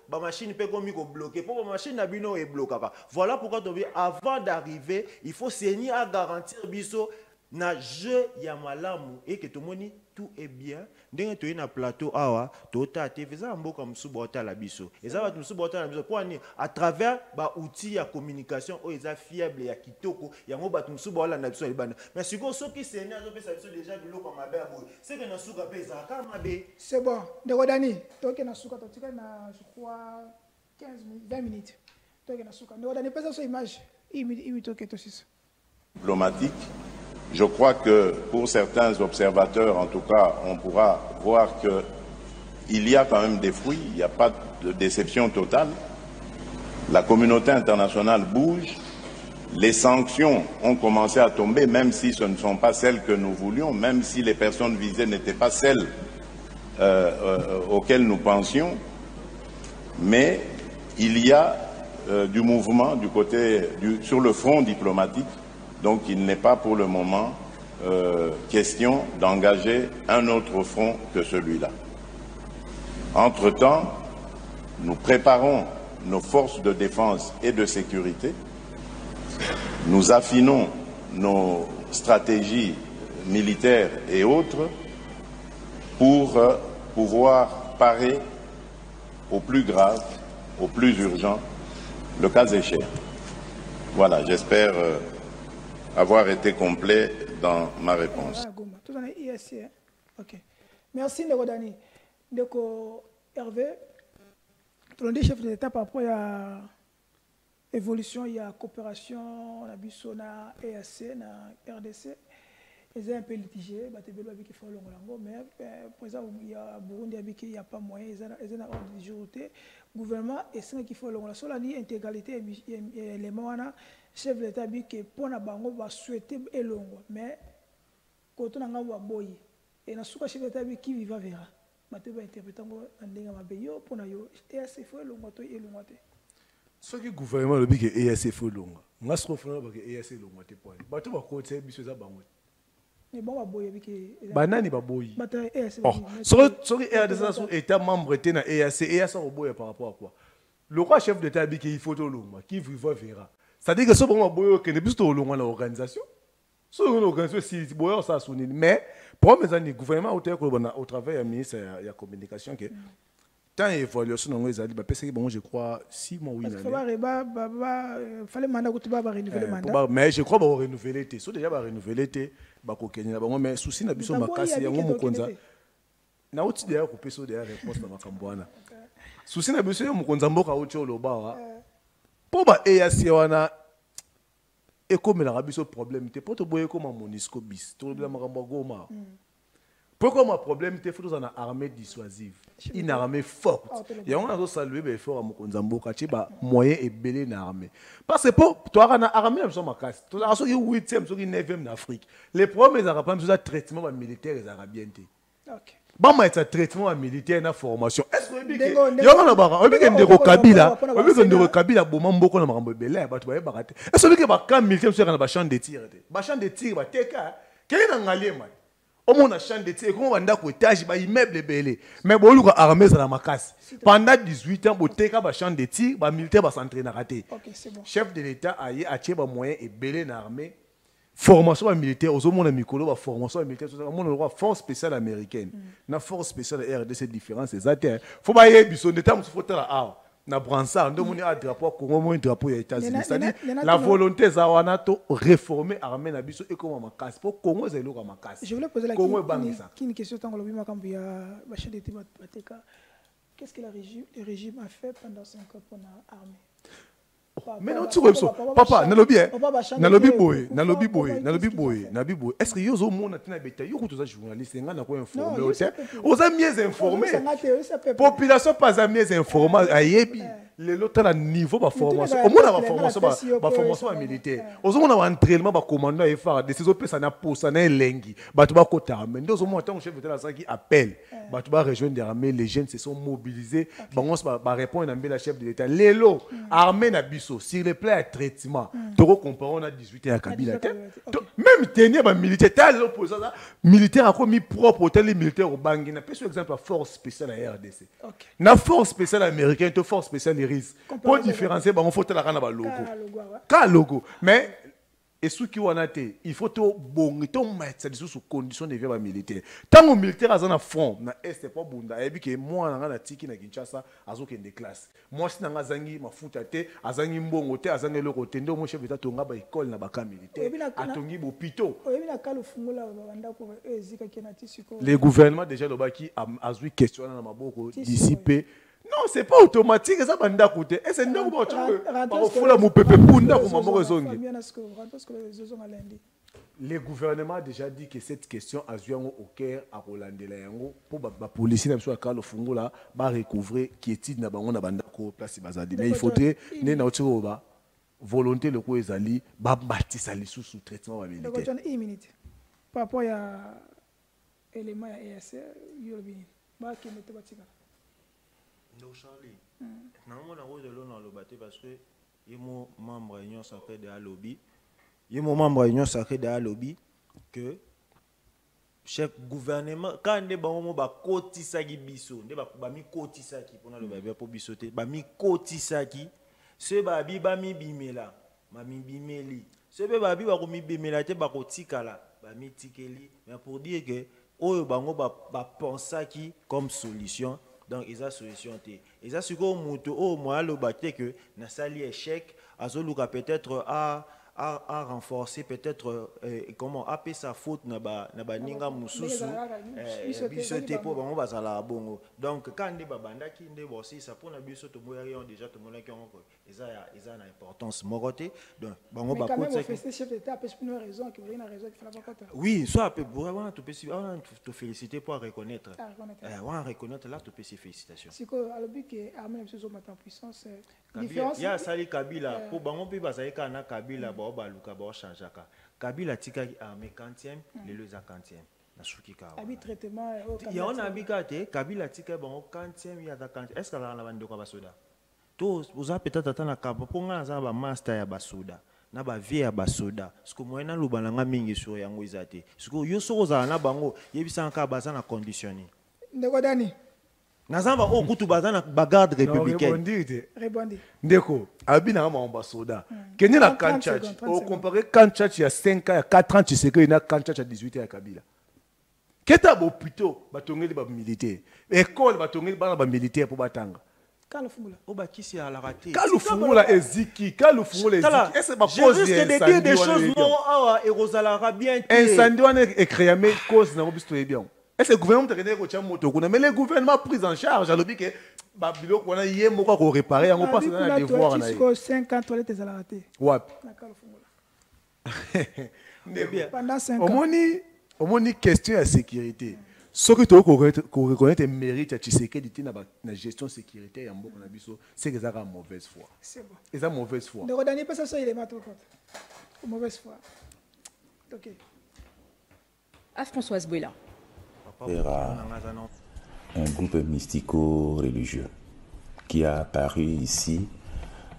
ba machine peut comme bloquer pour ma machine na bino est bloqué. Voilà pourquoi avant d'arriver, il faut saigner à garantir biso na jeu ya malamu et que tout le monde tout est bien ndenge to na plateau awa to ta TV za mboka msubota la biso eza ba msubota la biso pour à travers ba outil ya communication o eza fiable ya kitoko yango ba msubola na biso libana mais siko soki seni azo pesa biso déjà biloko mabe aboy c'est que na suka pesa ka mabe c'est bon ndeko Dani toke na suka to tika na je crois 15 minutes 20 minutes toke na suka ndeko Dani pesa so image imi toke to sisa diplomatique. Je crois que pour certains observateurs, en tout cas, on pourra voir qu'il y a quand même des fruits, il n'y a pas de déception totale. La communauté internationale bouge, les sanctions ont commencé à tomber, même si ce ne sont pas celles que nous voulions, même si les personnes visées n'étaient pas celles auxquelles nous pensions. Mais il y a du mouvement sur le front diplomatique. Donc il n'est pas pour le moment question d'engager un autre front que celui-là. Entre-temps, nous préparons nos forces de défense et de sécurité. Nous affinons nos stratégies militaires et autres pour pouvoir parer au plus grave, au plus urgent, le cas échéant. Voilà, j'espère avoir été complet dans ma réponse. Ok. Merci, Ndeko Dani. Ndeko Hervé, tu es chef de l'État par rapport à l'évolution, il y a coopération, on a vu na EAC, na RDC. Ils ont un peu litigé, mais pour exemple, il y a Burundi qui n'y a pas moyen, ils ont un ordre de jour. Le gouvernement est ce qu'il faut. Sur la intégralité, les moyens, chef de l'État qui pour la banque va souhaiter et longue, mais quand on a un boy et na souka chef de l'État qui vivra verra. Bateau va interpréter en denga mabeyo pour na yo EAC faut longue to et longue. Ce qui gouvernement le que EAC faut longue. Nga se refona ba que EAC longue te point. Bateau va côté biso za bango. Et bon boy avec banani ba boy. Bateau EAC. Oh, sorry RDC sont état membre était na EAC au boy par rapport à quoi? Le roi chef de l'État qui faut to longue qui vivra verra. C'est-à-dire que ce bon boyo que ne plus au long l'organisation. Ce l'organisation si boyo ça sonne mais pour mes amis gouvernement au travers du ministre de la communication que tant évaluation dans les alliés parce que bon je crois 6 mois oui fallait mandat que ba renouveler mandat mais je crois ba renouveler té so déjà ba renouveler té ba ko kenya ba mais souci na biso makasi yango mokonza na oti d'ailleurs ko peso d'ailleurs réponse na makambwana souci na biso mokonza mboka ocho loba pour ba EAC wana ekomela biso problème te poto boye comme Monisco bis to la makambo goma pourquoi ma problème te faut dans une armée dissuasive une armée forte et on a salué be fort à mokonza mboka ti ba moyen ebelé na armée parce que pour toi na armée so makasi to la so 8e so 9e en Afrique les problèmes arabes so traitement militaire arabien te Bama est un traitement militaire na formation. Est-ce que yo na bara, on dit ndeko Kabila, on dit ndeko Kabila boma mboko na makambo belé ba to ba bakate. Est-ce que ba camp militaire sur na ba champ de tir te. Ba champ de tir ba teka, kele na ngalie man. Au moins na champ de tir, comment on ndako étage ba immeuble belé. Mais bo luka armée za na makasi. Pendant 18 ans bo teka ba champ de tir, ba militaire ba s'entraîner na raté. OK, c'est bon. Chef de l'État a acheté ba moyen et belé na armée. Formation militaire, aux hommes de formation militaire, on force spéciale américaine, la force spéciale RDC différence, c'est ça. Faut pas y aller, biso de temps, faut faire la na bransa, on a un drapeau Congo, un drapeau des États-Unis. C'est-à-dire la volonté de réformer l'armée na biso et comment ma casse. Pour Congo, c'est l'eau ma casse. Je voulais poser une question tant que le Makambia, Bachar de Tibateka. Qu'est-ce que le régime a fait pendant 5 ans pour l'armée? Mais non, tu vois, papa, nalobi boy. Est-ce que yo monde na beta yo ko journaliste nga na ko informer aux mieux informés. Population pas mieux informée ayebi l'autre à niveau ba formation. Au monde ba formation militaire. Aux monde ba entraînement ba commandant et faire des ces opé ça na posa na elengi. Ba to ba kota mais ndos au monde tant chef de l'État qui appelle. Ba to ba rejoindre l'armée, les jeunes se sont mobilisés. Bango ba répondre à la chef de l'État. Lelo armée na sur les plans de traitement, tu compares à 18 ans à Kabila. Même tenir un militaire, tel l'opposant, militaire a commis propre tel les militaires au Bangui. N'a pas par exemple la force spéciale à RDC. La force spéciale américaine, la force spéciale RIS. Pour différencier, on faut la rendre logo. Car logo. Mais et ceux qui ont été, il faut tout bon, tout mettre sous condition de vie militaire. Tant que militaire a un front, na est pas bunda. Et puis que moi na na tiki na Kinshasa, azo kende classe. Moi si na zangi ma futate, azangi mbongo te, azangi le côté ndo mon chef d'état tonga ba école na ba camp militaire. Atongi bo pito. Les gouvernements déjà le baki a zui question na maboko dissipé. Non, c'est pas automatique, ça banda côté. Et c'est non bon tu les gouvernements ont déjà dit que cette question a joué au cœur à Roland de Layango pour la police n'a pas le fungo là va recouvrer qui est na bango na banda ko place bazadi. Mais il faudrait né na otiroba volonté le ko ezali ba bâtisse ali sous traitement militaire. Une minute. Par rapport à élément ya EAC yobini ba ki mete batika. Non, Charlie. Non, on a rôle de l'eau dans le bâtiment parce que il y a mon membre union sacrée de la lobby. Il y a mon membre union sacrée de la lobby que chef gouvernement quand on est bon ba kotisa ki biso, on ba mi kotisa ki pour le bébé pour bisoter, ba mi kotisa ki ce babi ba mi bimela, ba mi bimeli. Ce babi ba ko mi bimela te ba kotika la, ba mi tikeli, mais pour dire que oyo bango ba pensa ki comme solution. Donc, ils ont solution. Ils ont sur le au moins le bâti que na sali échec, azoluka peut-être à renforcer peut-être comment appeler sa faute na ba ninga mususu bisote po bango bazala bongo. Donc quand des babanda ki ndé bossi ça pour na biso to moyari on déjà to monaki on ko ils ont une importance moroté donc bango ba ko ça chef d'état peut une raison qui une raison qui fera pas. Oui, soit peut vraiment te féliciter pour reconnaître. On reconnaître là tu peux félicitations. C'est que à l'objet que armée biso en puissance différence. Il y a sali Kabila pour bango pe bazalika na Kabila ba luka ba changeaka. Kabila tika armée 40e, les deux à 40e. Na suki ka. Abi traitement il y a on habikate Kabila tika bango 40e ya da 40. Est-ce que la bande ko ba soda? Tous vous avez peut-être attendre kaba pour nga za ba master ya ba soda. Na ba vie ya ba soda. Siko moyena lubana nga mingi sur yango izate. Siko yo soza na bango yebisa nka baza na conditionné. Ndeko Dani. Nazamba o kutu bazana bagarde républicaine. Rebondi. Ndeko, abina kama ambassadeur. Kenye na Kanchach, au comparer Kanchach il y a 5 ans, il y a 4 ans, tu sais que il y a Kanchach à 18 ans à Kabila. Keta bo plutôt batongeli ba militaire. École batongeli ba militaire pour batanga. Kalufungula. O ba kisi à la raté. Kalufungula eziki, Kalufungula eziki. Est-ce pas cause de dire des choses non awa et Rosalara bien. Incendie on est créé mais cause na bisto bien. Est-ce que le gouvernement a moto mais le gouvernement pris en charge alors que babilo qu'on a hier moko ko réparer on passe dans les devoirs na jusqu'au 5 ans toilette za la raté. Ouais. Pendant 5 ans. Au moins question de sécurité. Ce que tu reconnaître mérite à Tshisekedi na gestion sécurité ya mboka na biso, c'est que ça a mauvaise foi. C'est bon. Et ça mauvaise foi. Ne redonnez pas ça il est matou compte. Mauvaise foi. OK. À Françoise Bouela. Un groupe mystico-religieux qui a apparu ici.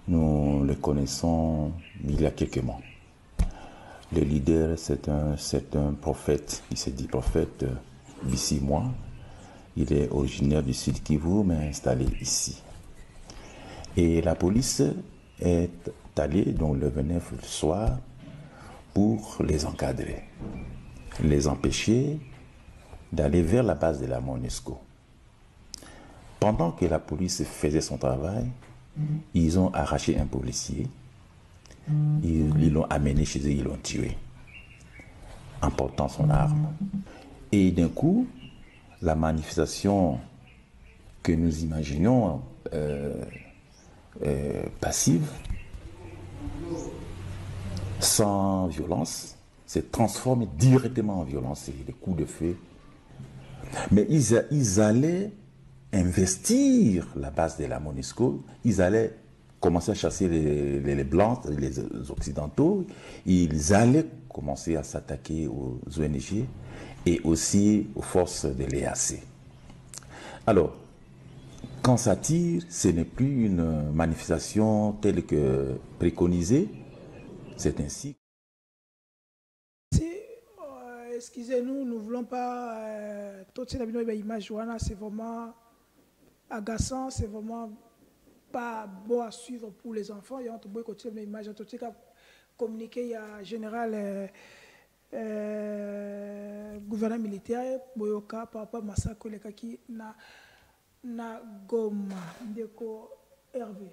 Nous le connaissons il y a quelques mois. Le leader, c'est un prophète, il s'est dit prophète d'ici moi. Il est originaire du Sud Kivu, mais installé ici. Et la police est allée, donc le 9 soir, pour les encadrer, les empêcher d'aller vers la base de la MONUSCO. Pendant que la police faisait son travail, ils ont arraché un policier, ils l'ont amené chez eux, ils l'ont tué, en portant son arme. Et d'un coup, la manifestation que nous imaginions passive, sans violence, s'est transformée directement en violence, et les coups de feu. Mais ils allaient investir la base de la MONUSCO, ils allaient commencer à chasser les Blancs, les Occidentaux, ils allaient commencer à s'attaquer aux ONG et aussi aux forces de l'EAC. Alors, quand ça tire, ce n'est plus une manifestation telle que préconisée, c'est ainsi. Excusez-nous, nous ne voulons pas... Toutes ces images, c'est vraiment agaçant, c'est vraiment pas bon à suivre pour les enfants. Il y a un côté de l'image, tout cas communiqué à général gouverneur militaire, Boyoka, papa massacre les kaki na Goma, Ndeko Hervé.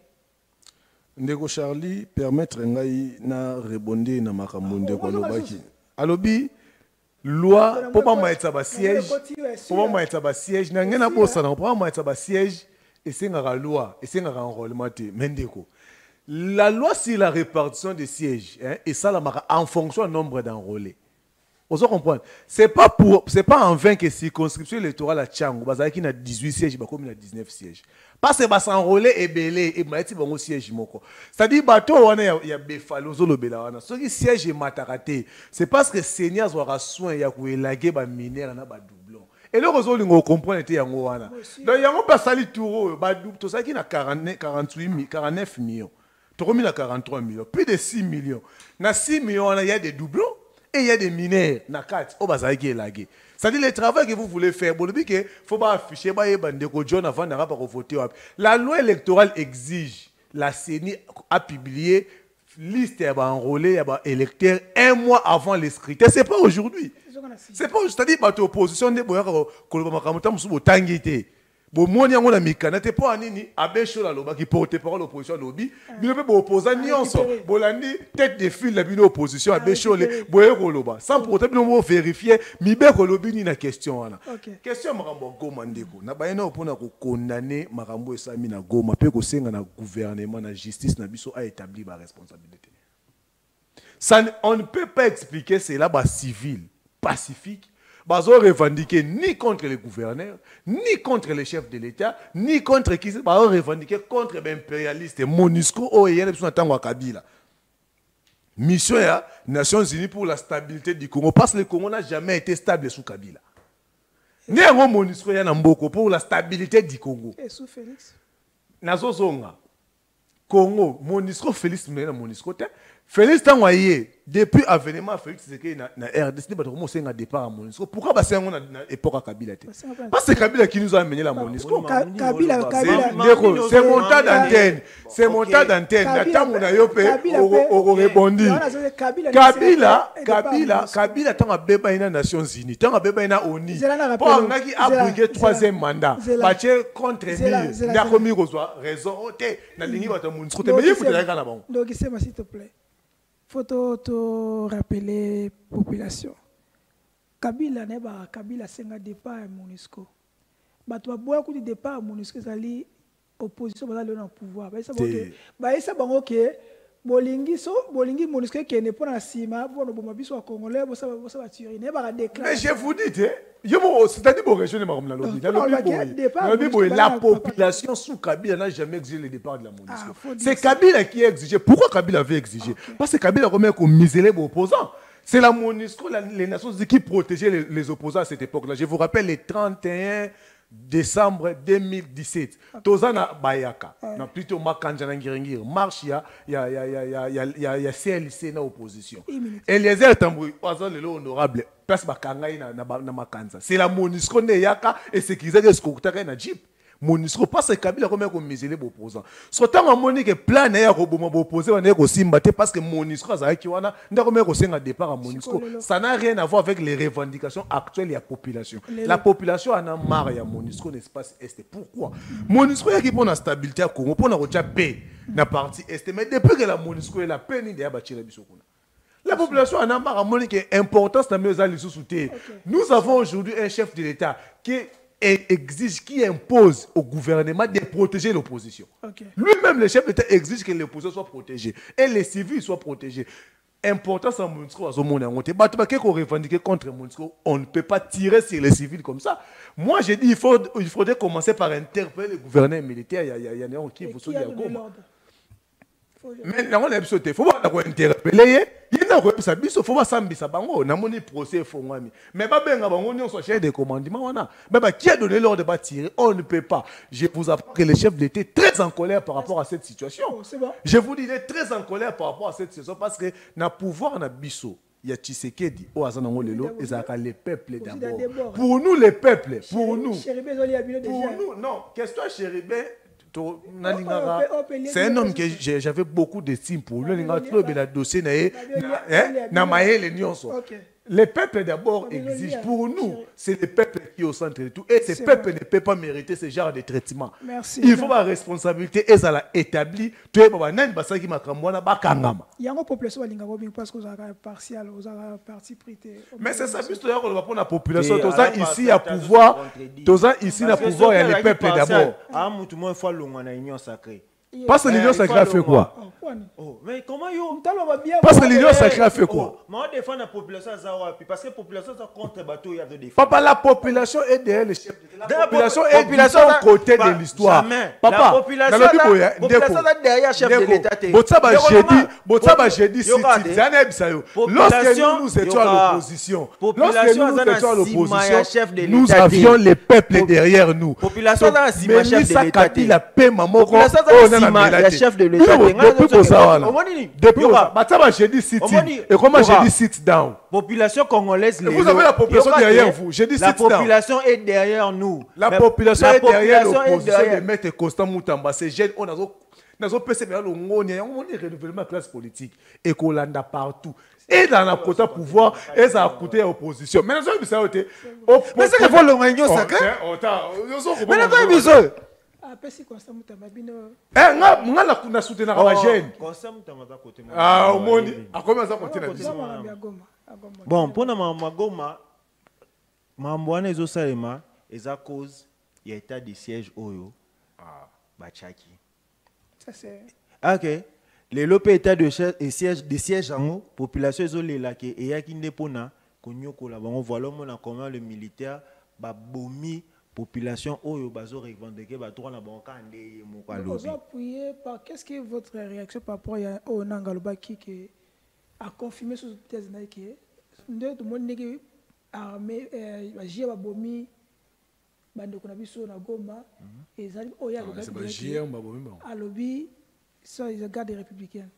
Ndeko Charlie, permettre ngai na rebondir na makambo Ndeko Lobaki. Alobi loi pour pas mettre ba siège, pour pas mettre ba siège, na ngena bossa na pour pas mettre ba siège et c'est la loi et c'est un enrôlement Mendeko. La loi c'est la répartition des sièges et ça la en fonction du nombre d'enrôlés. Vous comprenez? C'est pas en vain que circonscription électorale à Tchango, parce qu'il y a 18 sièges, il y a 19 sièges. Parce que s'enrôler et belé et maïti bon siège moko. C'est-à-dire bateau il y a befalo zolo belawana. Ce qui siège est mataraté, c'est parce que Seigneur aura soin ya ko élaguer ba minère na ba doublon. Et le réseau lingo comprendre était yango wana. Donc yango pas sali touro ba double to ça qui na 49 millions. To mis na 43 millions, plus de 6 millions. Na 6 millions il y a des doublons. Et il y a des mineurs, c'est-à-dire le travail que vous voulez faire, il ne faut pas afficher, avant voter. La loi électorale exige, la CENI a publié liste enrôlés, électeurs 1 mois avant les scrutins. Ce n'est pas aujourd'hui. C'est pas, c'est-à-dire que l'opposition n'est pas bon, moi, on a mis canate pour anini abecho la loba qui porte parole l'opposition lobby, mais peut opposer nyonso. Bolandi tête de file la bino opposition abecho le boyeko loba. Sans pourtant nous vérifier mi be ko lobby ni na question wana. Question makambo Goma ndeko. Na bayena opona ko condamner makambo esami na Goma pe ko senga na gouvernement na justice na biso a établi ba responsabilité. Ça on ne peut pas expliquer cela bas civil, pacifique. Ils ont revendiqué ni contre les gouverneurs, ni contre les chefs de l'État, ni contre qui. Ils ont revendiqué contre les impérialistes, MONUSCO, OEN, et Kabila. Mission des Nations Unies pour la stabilité du Congo. Parce que le Congo n'a jamais été stable sous Kabila. Ni un MONUSCO pour la stabilité du Congo. Et sous Félix Nazozonga. Congo, MONUSCO, Félix, mais MONUSCO, Félix Tangoye, depuis l'avènement Félix Tshisekedi na RDC, il y a un départ à MONUSCO. Pourquoi parce qu'on a une époque à Kabila? Parce que c'est Kabila qui nous a amené la MONUSCO. C'est mon tas d'antenne. C'est mon tas d'antenne. Attends, on a rebondi. Kabila, tant à Beba ina Nations Unies, tant à Beba ina ONU. Pour on a qui abrigué 3e mandat. Bâtir contre lui. Il a commis raison. Na lingi bata MONUSCO. Mais il faut te la bon. Donc, s'il te plaît. Il faut te rappeler la population. Kabila n'est pas Kabila, c'est un départ à MONUSCO. Tu as beaucoup de départ à MONUSCO, c'est l'opposition dans le pouvoir. C'est bon, ok. Bolingi MONUSCO qui n'est pas dans la CIMA, pour nous biso congolais, ça va tirer. Mais je vous dis, c'est-à-dire que région la population sous Kabila n'a jamais exigé le départ de la MONUSCO. C'est Kabila qui a exigé. Pourquoi Kabila avait exigé? Parce que Kabila remet comme misérable opposant. C'est la MONUSCO, les Nations Unies qui protégeaient les opposants à cette époque-là. Je vous rappelle le 31 décembre 2017. Tozana Bayaka. Non, plutôt Makanja Ngirengir. Marche, il y a CLC dans l'opposition. Eliezer Tamboui, honorable, place Bakangaï na Makanza. C'est la MONUSCO Neyaka et c'est qu'ils aient ce na Jeep. MONUSCO passe le Kabila comme un miséré opposant. Surtout à Monique plan est opposé on est aussi mbatté parce que MONUSCO a qui wana ndakome ko senga départ à MONUSCO. Ça n'a rien à voir avec les revendications actuelles de la population. La population en a marre ya MONUSCO n'espace est. Pourquoi? MONUSCO y a qui pour la stabilité à Congo pour la paix na partie est mais depuis que la MONUSCO est la paix ni de bâtir bisokuna. La population en a marre à Monique importance dans mes alliés sous-soutés. Nous avons aujourd'hui un chef de l'État qui impose au gouvernement de protéger l'opposition. Lui-même, le chef d'État exige que l'opposition soit protégée et les civils soient protégés. Importance en MONUSCO, revendiquer contre MONUSCO, on ne peut pas tirer sur les civils comme ça. Moi, j'ai dit il faudrait commencer par interpeller le gouverneur militaire. Il y a un qui vous souhaite maintenant on a sauté. Faut pas interpeller. Il y a un sabiso. Faut pas s'ambisa bango. Na moni procès fongami. Mais pas bien bango ni on soit chef de commandement wana. Mais bah qui a donné l'ordre de tirer? On ne peut pas. Je vous apprends que le chef était très en colère par rapport à cette situation. Je vous dis il est très en colère par rapport à cette situation parce que na pouvoir na biso. Il y a Tshisekedi au Azanango Lelo et Zaka les peuples d'abord. Pour nous les peuples, pour nous. Pour nous non. Question Chéribé. C'est un homme que j'avais beaucoup d'estime pour lui. Les peuples d'abord existent pour nous. C'est les peuples qui sont au centre de tout. Et ces peuples ne peuvent pas mériter ce genre de traitement. Merci. Il faut la responsabilité et ça l'a établi. Il y a une population parce que vous avez partial, vous avez parti pris. Mais c'est ça, juste là qu'on va prendre la population. Tous ça ici à pouvoir. Tous ça ici à pouvoir, il y a les peuples d'abord. Parce que l'union sacrée a fait quoi? Mais comment yo? Parce que l'union sacrée a fait quoi? Moi, je défends la population parce que la population est contre bateau, il y a de défense. Papa, la population est derrière le chef. La population est au côté de l'histoire. Papa, la population est derrière le chef de l'État. J'ai dit lorsque nous étions à l'opposition, nous avions les peuples derrière nous. Population dans la chef de l'État. La paix, maman, la chef de l'État. Depuis j'ai dit sit in. Et comment j'ai dit sit down? Population congolaise. Vous avez la population derrière vous. J'ai dit sit down. La population est derrière nous. La population est derrière l'opposition de Maître Constant Moutamba. Ces jeunes, on a renouvellement de classe politique. Et qu'on l'a partout. Et dans la quota pouvoir, et ça a coûté à l'opposition. Mais c'est que c'est que le réunion sacré. Mais apesi Constant Moutamba bino na soutenir la jeune. Ah au monde a commencé à continuer biso. Bon, pour na Goma mamboana ezo salema eza cause ya état de siège oyo bachaki. Ça c'est OK. Les lopé état de siège en population ezo lelake et ya kinde pona konyokola bango voilà mona comment le militaire ba bomi population oyo bazo revendiquer ba droit na banka ndé mokalobi. Qu'est-ce que votre réaction par rapport à au Nangaloba qui a confirmé sur thèse na que ndé tout monde ngi armée ba bomi bande ko na biso na Goma et zali oya ba alobi ça ils garde républicaine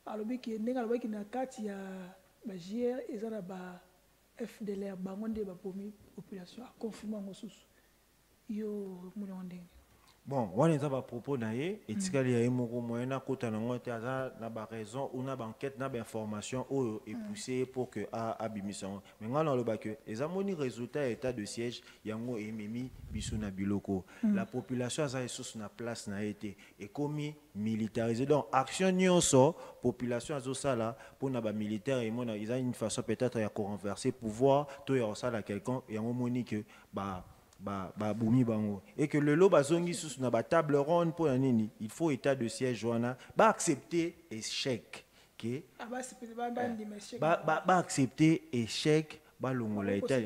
alobi qui Nangaloba qui na kati ya ba JR ezala ba FDLR bango nde ba bomi population a confirmé ngo susu. Bon, on est à propos d'ailleurs, et si il y a un moyen à côté na raison ou na enquête na information ou est poussé pour que a bimission. Mais dans le bac, les amoni résultat état de siège yango et mimi bisuna biloko. La population a ressources na place na été et commis militarisé donc action nyonso population azo sala pour na ba militaire et mona ils ont une façon peut-être à renverser pouvoir to ya sala quelqu'un yango moni que boumi bango et que le lot bazongi sous na ba table ronde pour nini il faut état de siège wana ba accepter échec que ba accepter échec ba longola état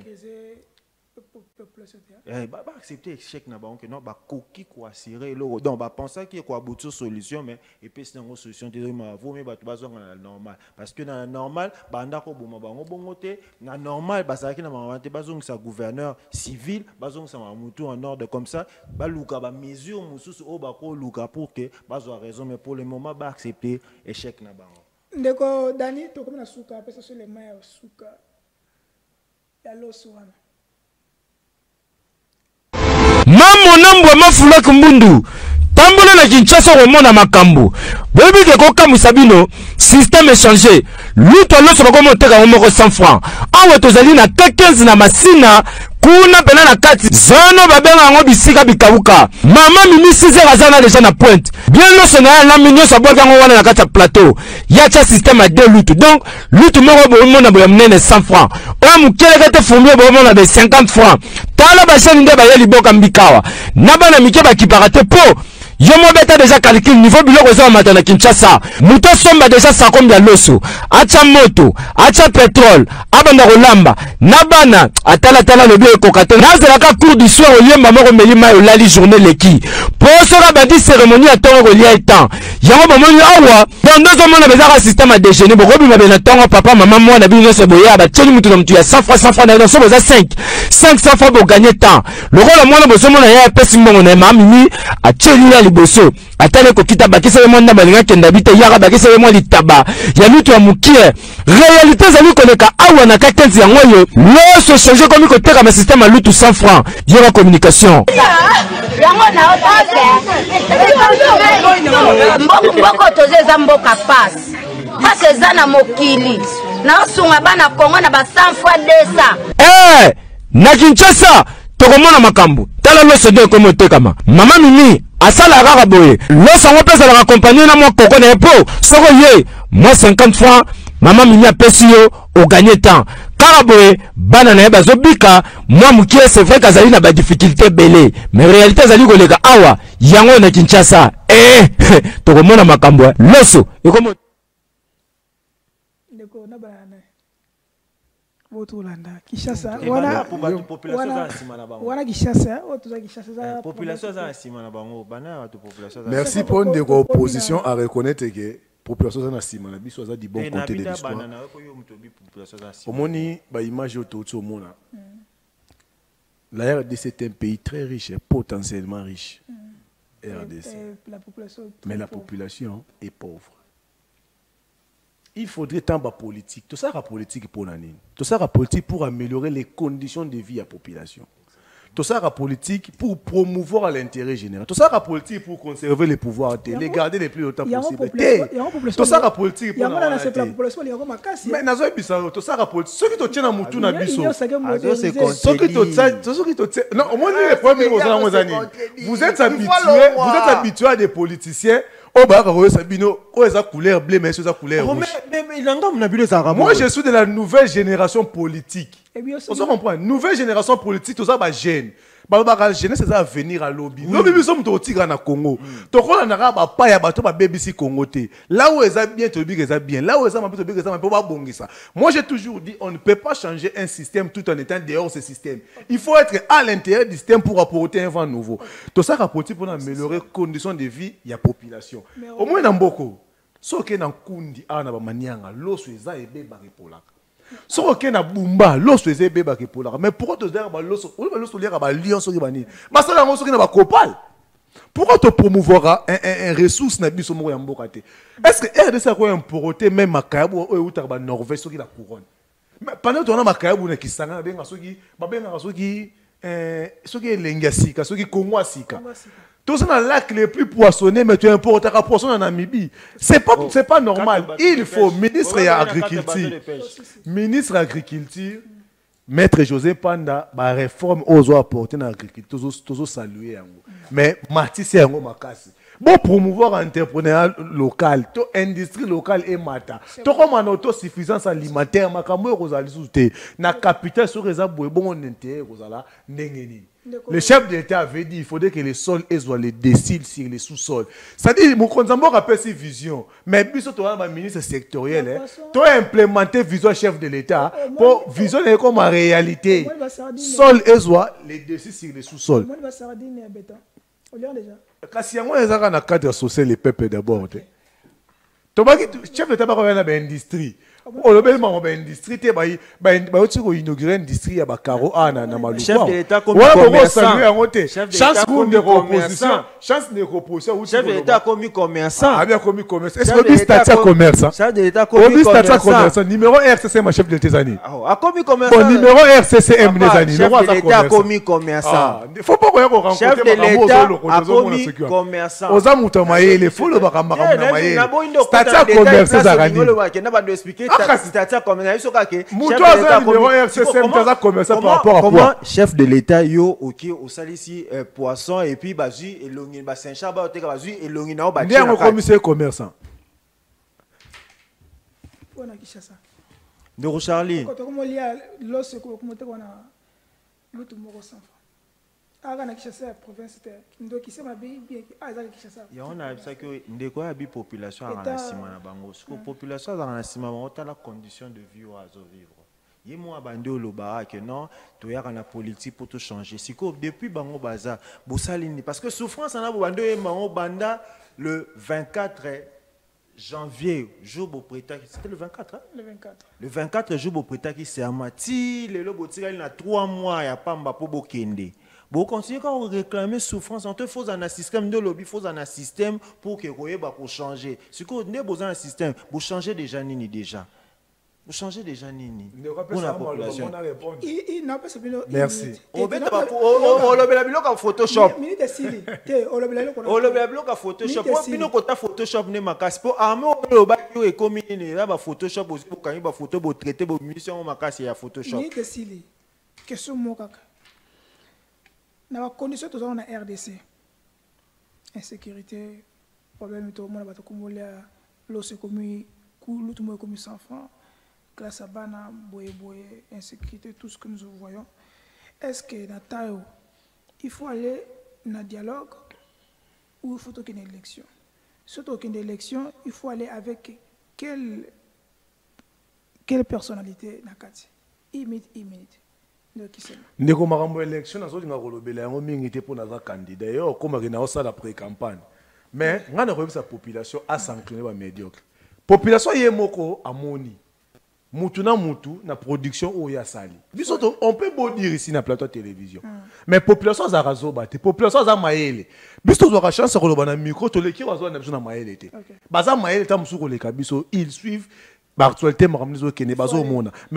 Bah accepter échec na banque non bah coquille quoi assurer le donc bah penser qu'il y a quoi aboutir solution mais et puis c'est une solution de ma vaut mais bah tu vas normal parce que dans la normal bah ndako boma ba ngobongote na normal bah ça qui na mavante bazong sa gouverneur civil bazong sa mutu en ordre comme ça bah luka ba mesure mususu o ba ko luka pour que bah zo raison mais pour le moment bah accepter échec na bango ndeko Dani to comme na suka pesa sur les mains suka ya loso wana Mambo nambwa mafula kumbundu tambola na Kinshasa komona makambo boyebi ke kokamwisa bino système échangé luto loso bakomoteka ngomoko 100 francs awa tozali na 15 na masina kuna pena na kati zono babenga ngo bisika bikabuka mama mimi 6h azana déjà na pointe bien loso na la minyo sa boka ngo wana na kati ya plateau ya cha système à deux luto donc luto moko bomona boya mnene 100 francs oya mukeleka te fumbi bomona be 50 francs tala ba chaîne nde ba yeli boka mbikawa na bana mike ba kipara po Yomo beta déjà calcul niveau biloko za matana Kinshasa. Muto somba déjà sa combien loso. Acha moto, acha pétrole, abanda rolamba. Nabana atala le bio kokato. Nazela ka cours du soir au yemba moko melima yo lali journée leki. Poso ka bandi cérémonie à tongo lia etan. Yango mamoni awa. Pendant ce moment bezaka système à déjeuner bokobi mabena tongo papa maman moi na bino se boya ba tcheni mutu na mutu ya 100 francs na so boza 500 francs pour gagner temps. Le rôle moi na boso mona ya pesi mbongo na mamimi a tcheni liboso atale ko kita bakisa le monde balinga kenda bite yaka bakisa le monde litaba ya lutu ya mukie réalité zali koleka awa na kakenzi ya ngoyo loso changer comme ko teka ma système à lutu 100 francs yera communication yango na mboko tozeza mboka passe zana mokili na sunga bana Kongo na ba 100 fois 200 na Kinshasa tokomona makambo tala loso de komo tekama mama mimi asala rara boye loso ngo pesa la accompagner na moi koko na epo soko ye moi 50 francs mama mimi apesi yo au gagner temps karaboye bana na bazo bika moi mukie c'est vrai kazali na ba difficulté belé mais réalité zali koleka awa yango na Kinshasa tokomona makambo loso ekomo ndeko na bana Botulanda Kinshasa wana Kinshasa otuza Kinshasa population za sima na bango bana watu population. Merci pour une opposition à reconnaître que population za sima na biso za di bon côté de l'histoire. Omoni ba image autour mona. La RDC est un pays très riche et potentiellement riche. RDC. Mais la population est pauvre. Il faudrait tant de politique. Tout ça, la politique pour l'année. Tout ça, la politique pour améliorer les conditions de vie à la population. Tout ça, la politique pour promouvoir l'intérêt général. Tout ça, la politique pour conserver les pouvoirs, les garder les plus longtemps possible. Tout ça, la politique pour la population. Mais tout ça, la politique. Ceux qui te tiennent à Moutou na biso. Ceux qui te tiennent. Non, au moins, les premiers vous êtes habitués à des politiciens. Oh bah Sabino, oh ça couleur bleu mais ça couleur rouge. Moi je suis de la nouvelle génération politique. On se comprend, nouvelle génération politique, tout ça va gêne. La jeunesse c'est ça venir à lobby. Lobby nous sommes au Tigre na Congo. Donc on a pas ya bato ba BBC Congo té. Là où ils a bien to bi ça bien. Là où ils a peu to bi ça mais pas bongi ça. Moi j'ai toujours dit on ne peut pas changer un système tout en étant dehors ce système. Il faut être à l'intérieur du système pour apporter un vent nouveau. Tout ça rapporter pour améliorer les conditions de vie ya population. Au moins dans beaucoup. Soke na kundi ana ba manianga loso eza ebe ba repola. So que na bumba loso ezebe ba kepola mais pourquoi te dire ba loso liera ba lion so bani masala ngo so na ba kopal pourquoi te promouvoir un ressource na biso mo ya mboka te est-ce que RDC ko importer même makayabu o uta ba Norvège so ki la couronne mais pendant que on a makayabu na kisanga benga so ki ba benga so ki lengasika so ki Congo asika. Tous les lacs les plus poissonnés, mais tu importes un poisson en Namibie. C'est pas normal. Il faut, ministre de l'Agriculture, Maître José Panda, réforme aux apporter dans l'agriculture, tous saluer. Mais Matisse est un makasi. Bon promouvoir entrepreneuriat local, to industrie locale et mata. To comme en autosuffisance alimentaire, makambo rozali souté. Na capital sur les aboué bon intérêt rozala nengeni. Le chef de l'État avait dit qu'il faudrait que les sols soient les déciles sur les sous-sols. C'est-à-dire, mon Konzambo rappelle ses visions. Mais puis, tu as un ministre sectoriel. Tu as implémenté vision chef de l'État pour visionner comme en réalité. Sol soit les déciles sur les sous-sols. Kasi yango ezaka na cadre social les peuples d'abord. Tobaki chef d'État ba ko na industrie. Olobeli ma ba industrie te ba oti ko inaugurer industrie ya ba caro ana na maluku. Chef de l'État comme commerçant. Chance de opposition. Chance de opposition. Chef de l'État comme commerçant. Ah bien comme commerçant. Est-ce que statut commerçant? Chef de l'État comme commerçant. Numéro RCC ma chef de l'État zani. Ah comme commerçant. Bon numéro RCCM les zani. Chef de l'État comme commerçant. Faut pas qu'on rencontre chef de l'État comme commerçant. Oza muto maele faut le bakamba na maele. Statut commerçant zani. Comment chef de l'État yo ok au salisi poisson et puis bazu et longi ba Saint-Charles ba oteka bazu et longi na ba tient commissaire commerçant de Charlie on a ça que ndeko ya bi population na sima na bango siko population na sima bango ta la condition de vie à vivre ye mo abande oloba que non to ya na politique pour tout changer siko depuis bango baza bosalini parce que souffrance na bando e bango banda le 24 janvier jour beau préta c'était le 24 hein? Le 24 jour beau préta qui c'est amati le lobotika il na 3 mois ya pamba po bokende. Vous continuez quand on réclame souffrance, on te faut un système de lobby, faut un système pour que vous pour changer. Ce qu'on a besoin d'un système, vous changez déjà nini déjà. Vous changez déjà nini. Pour la population. Merci. On le bloc en Photoshop. On le bloc en Photoshop. Pour Photoshop ne m'acasse pas. Armé au bac et comme il est là, Photoshop aussi pour quand il va photo, pour traiter vos munitions, on m'acasse et à Photoshop. Question moi dans la condition de la RDC, insécurité, problème de l'eau, c'est comme 100 francs, classe à bana, insécurité, tout ce que nous voyons. Est-ce que dans Taïo, il faut aller dans le dialogue ou il faut qu'il y ait une élection? Surtout qu'il y ait une élection, il faut aller avec quelle personnalité dans le quartier? Immédiat. Ndeko makambo élection nazo linga kolobela yango mingi te pour naza candidat yo comme que na osala pré-campagne mais ngana ko sa population a sanctionné ba médiocre population ye moko amoni mutu na production o ya sali biso on peut beau dire ici na plateau télévision mais population za razo bate population za maele biso zo ka chance ko lobana micro to leki wazo na biso na maele te baza maele ta musuko le kabiso ils suivent l'actualité mais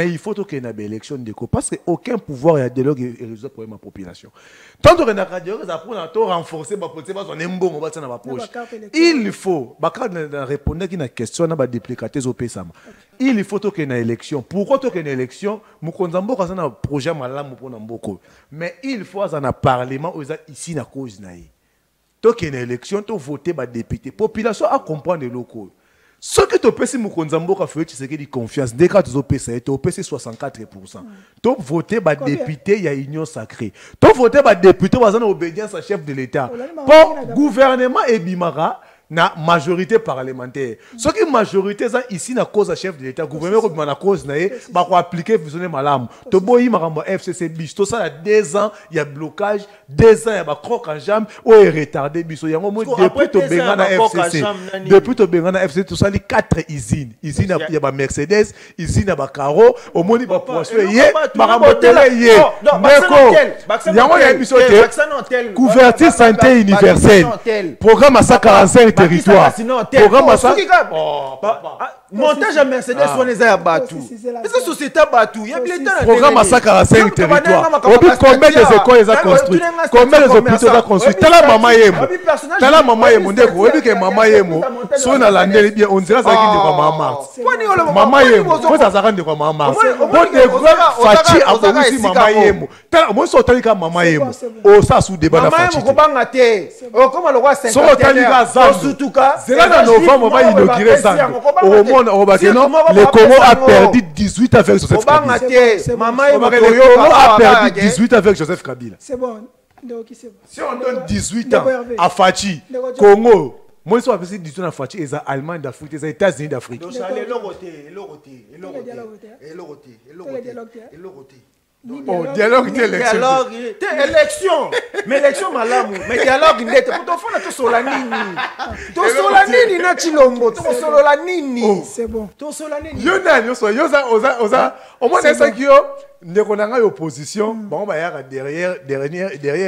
il faut qu'il y ait une élection parce qu'aucun pouvoir et dialogue est résolu pour ma population. Tant que nous avons renforcé la il faut répondre à une question il faut qu'il y ait une élection. Pourquoi qu'il y ait une élection? Un projet mais il faut un parlement ici na cause na tant qu'il y ait une élection, tu voter par député. Population à comprendre les locaux. Ce que tu peux si Mukonzambo a fait, c'est que de confiance. Dès que tu as PC, tu as PC 64%. Tu as voté par député, il y a union sacrée. Tu as voté par député, tu as obédience à chef de l'État. Pour gouvernement et Bimara, na majorité parlementaire. Ce qui est majorité ici na cause à chef de l'État, gouvernement comme na cause na ba ko appliquer fusionner malam. To boyi makambo FCC bis. To ça 2 ans, il y a blocage, 2 ans il y a ba croc en jambe ou est retardé biso. Yango mo depuis to benga na FCC. Depuis to benga na FCC to ça les 4 usines. Usine il y a ba Mercedes, usine ba Caro, au moni ba Prosper yé, makambo télé yé. Neko. Yango ya biso te. Couverture santé universelle. Programme à 145 territoire. Programme ça. Montage à Mercedes, on est à Batou. Mais cette société à Batou, il y a l'État. Programme ça 45 territoires. Combien de écoles ils ont construit? Combien de hôpitaux ils ont construit? Tala Mama Yemo. Tala Mama Yemo. Ndeko, oui que Mama Yemo. Son à l'année bien, on dirait ça qui dit quoi Mama. Mama Yemo. Quoi ça rend de quoi Mama? Bon de Fachi a produit Mama Yemo. Tala moi so tali ka Mama Yemo. Oh ça sous débat la Fachi. Mama Yemo ko banga te. Oh comment le roi 50. So tali ka Zambo. C'est là en novembre on va inaugurer Zambo. Le Congo a perdu 18 avec Joseph Kabila. Le Congo a perdu 18 avec Joseph Kabila. C'est bon. Si on donne 18 ans à Fachi, Congo, moi je suis 18 ans à Fachi, ils sont Allemands d'Afrique, ils sont États-Unis d'Afrique. Oh, dialogue d'élection. Élection. Mais élection malamu. Mais dialogue n'était pas. Pour faire tout solanini. Tout solanini na chilombo. Tout solanini. C'est bon. Tout solanini. Yoza. Au moins c'est que ne connaît opposition. Bon bah derrière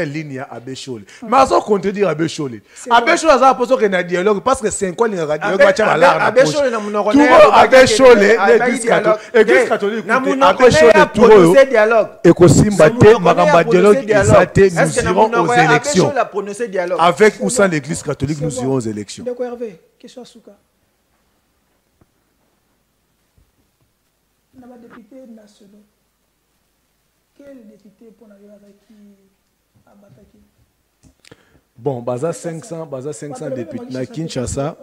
ligne à Abéchole. Mais ça contredire Abéchole. Abéchole a posé que na dialogue parce que 5 ans il y a dialogue va tirer la Abéchole na munoko. Tout Abéchole l'église catholique. Abéchole tout dialogue. Et Kosimba Maramba dialogue nous irons aux élections. Avec ou sans l'église catholique nous irons aux élections. De quoi Hervé? Question Souka. Nous avons des députés nationaux. Quel député pour la à Bataki? Bon, baza 500 députés na Kinshasa.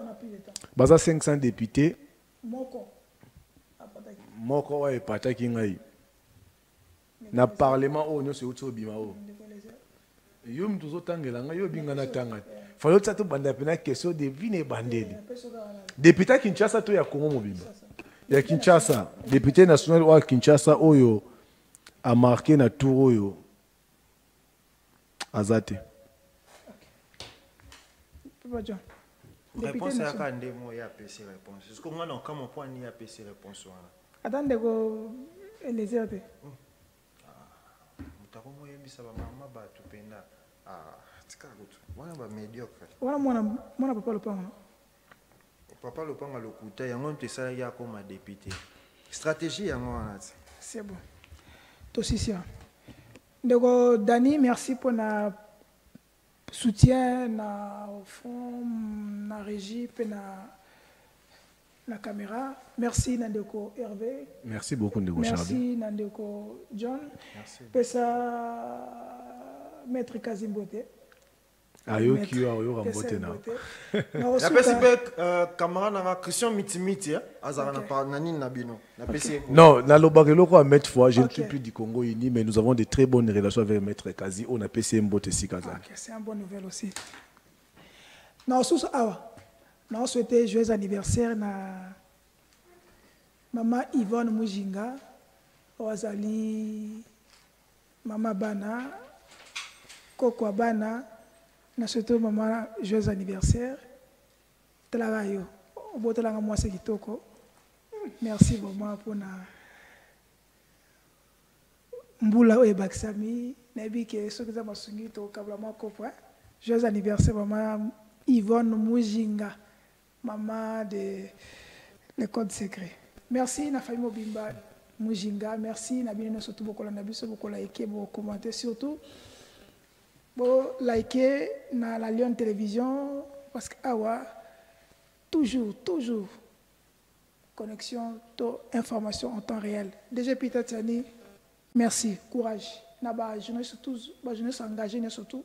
Baza 500 députés. Moko wa Pataki ngai. Na parlement o nyonso uto bima o. Yo mtuzo tangela nga yo binga na tanga. Falo tsato banda pena question de vine bandeli. Député Kinshasa to ya Congo mobimba. Ya Kinshasa, député national wa Kinshasa oyo a marqué na tour oyo azate. Réponse à quand ndemo ya PC réponse. Est-ce que moi non comme on point ni ya PC réponse wana. Attendez go les airs. Mutako mo yebisa ba mama ba tupenda. Tika kutu. Wana ba médiocre. Wana mwana papa Lopanga. Papa Lopanga lokuta yango ntesala ya comme député. Stratégie yango wana. C'est bon. Tosisia. Ndeko Dani, merci pour na soutien na au fond na régie pe na caméra. Merci Nandeko Hervé. Merci beaucoup Ndeko Charles. Merci Nandeko John. Merci. Pesa Maître Kazimbote. Ayo kiyo rambote na. Na pesi pe camarade na Christian Mitimiti azara na pa nani na bino. Na pesi. Non, na lobakelo ko Maître fois, je ne suis plus du Congo uni mais nous avons de très bonnes relations avec Maître Kazi. On a pesi Mbote Sikaza. OK, c'est une bonne nouvelle aussi. Na sous awa. Na souhaiter joyeux anniversaire na Maman Yvonne Mujinga, Ozali Mama Bana, Koko Bana, na surtout Maman joyeux anniversaire. Telarayo, Botelanga Mwase Kitoko. Merci vraiment pour na Mbula et Baksami, Nabi ke sokiza masungi to kablama kopwa. Joyeux anniversaire Maman Yvonne Mujinga, maman de l'école secret. Merci na famille Mobimba Mujinga, merci na bino surtout beaucoup la biso beaucoup liker, beaucoup commenter surtout. Bon liker na la Lyon Télévision parce que awa toujours connexion to information en temps réel. DG Peter Tani, merci, courage. Na ba jeunesse tous, ba jeunesse engagée surtout.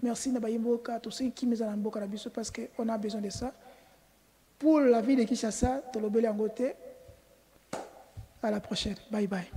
Merci na ba yimboka tous ceux qui mis en boka la biso parce que on a besoin de ça. Pour la vie de Kinshasa, Tolobele Angote. À la prochaine. Bye bye.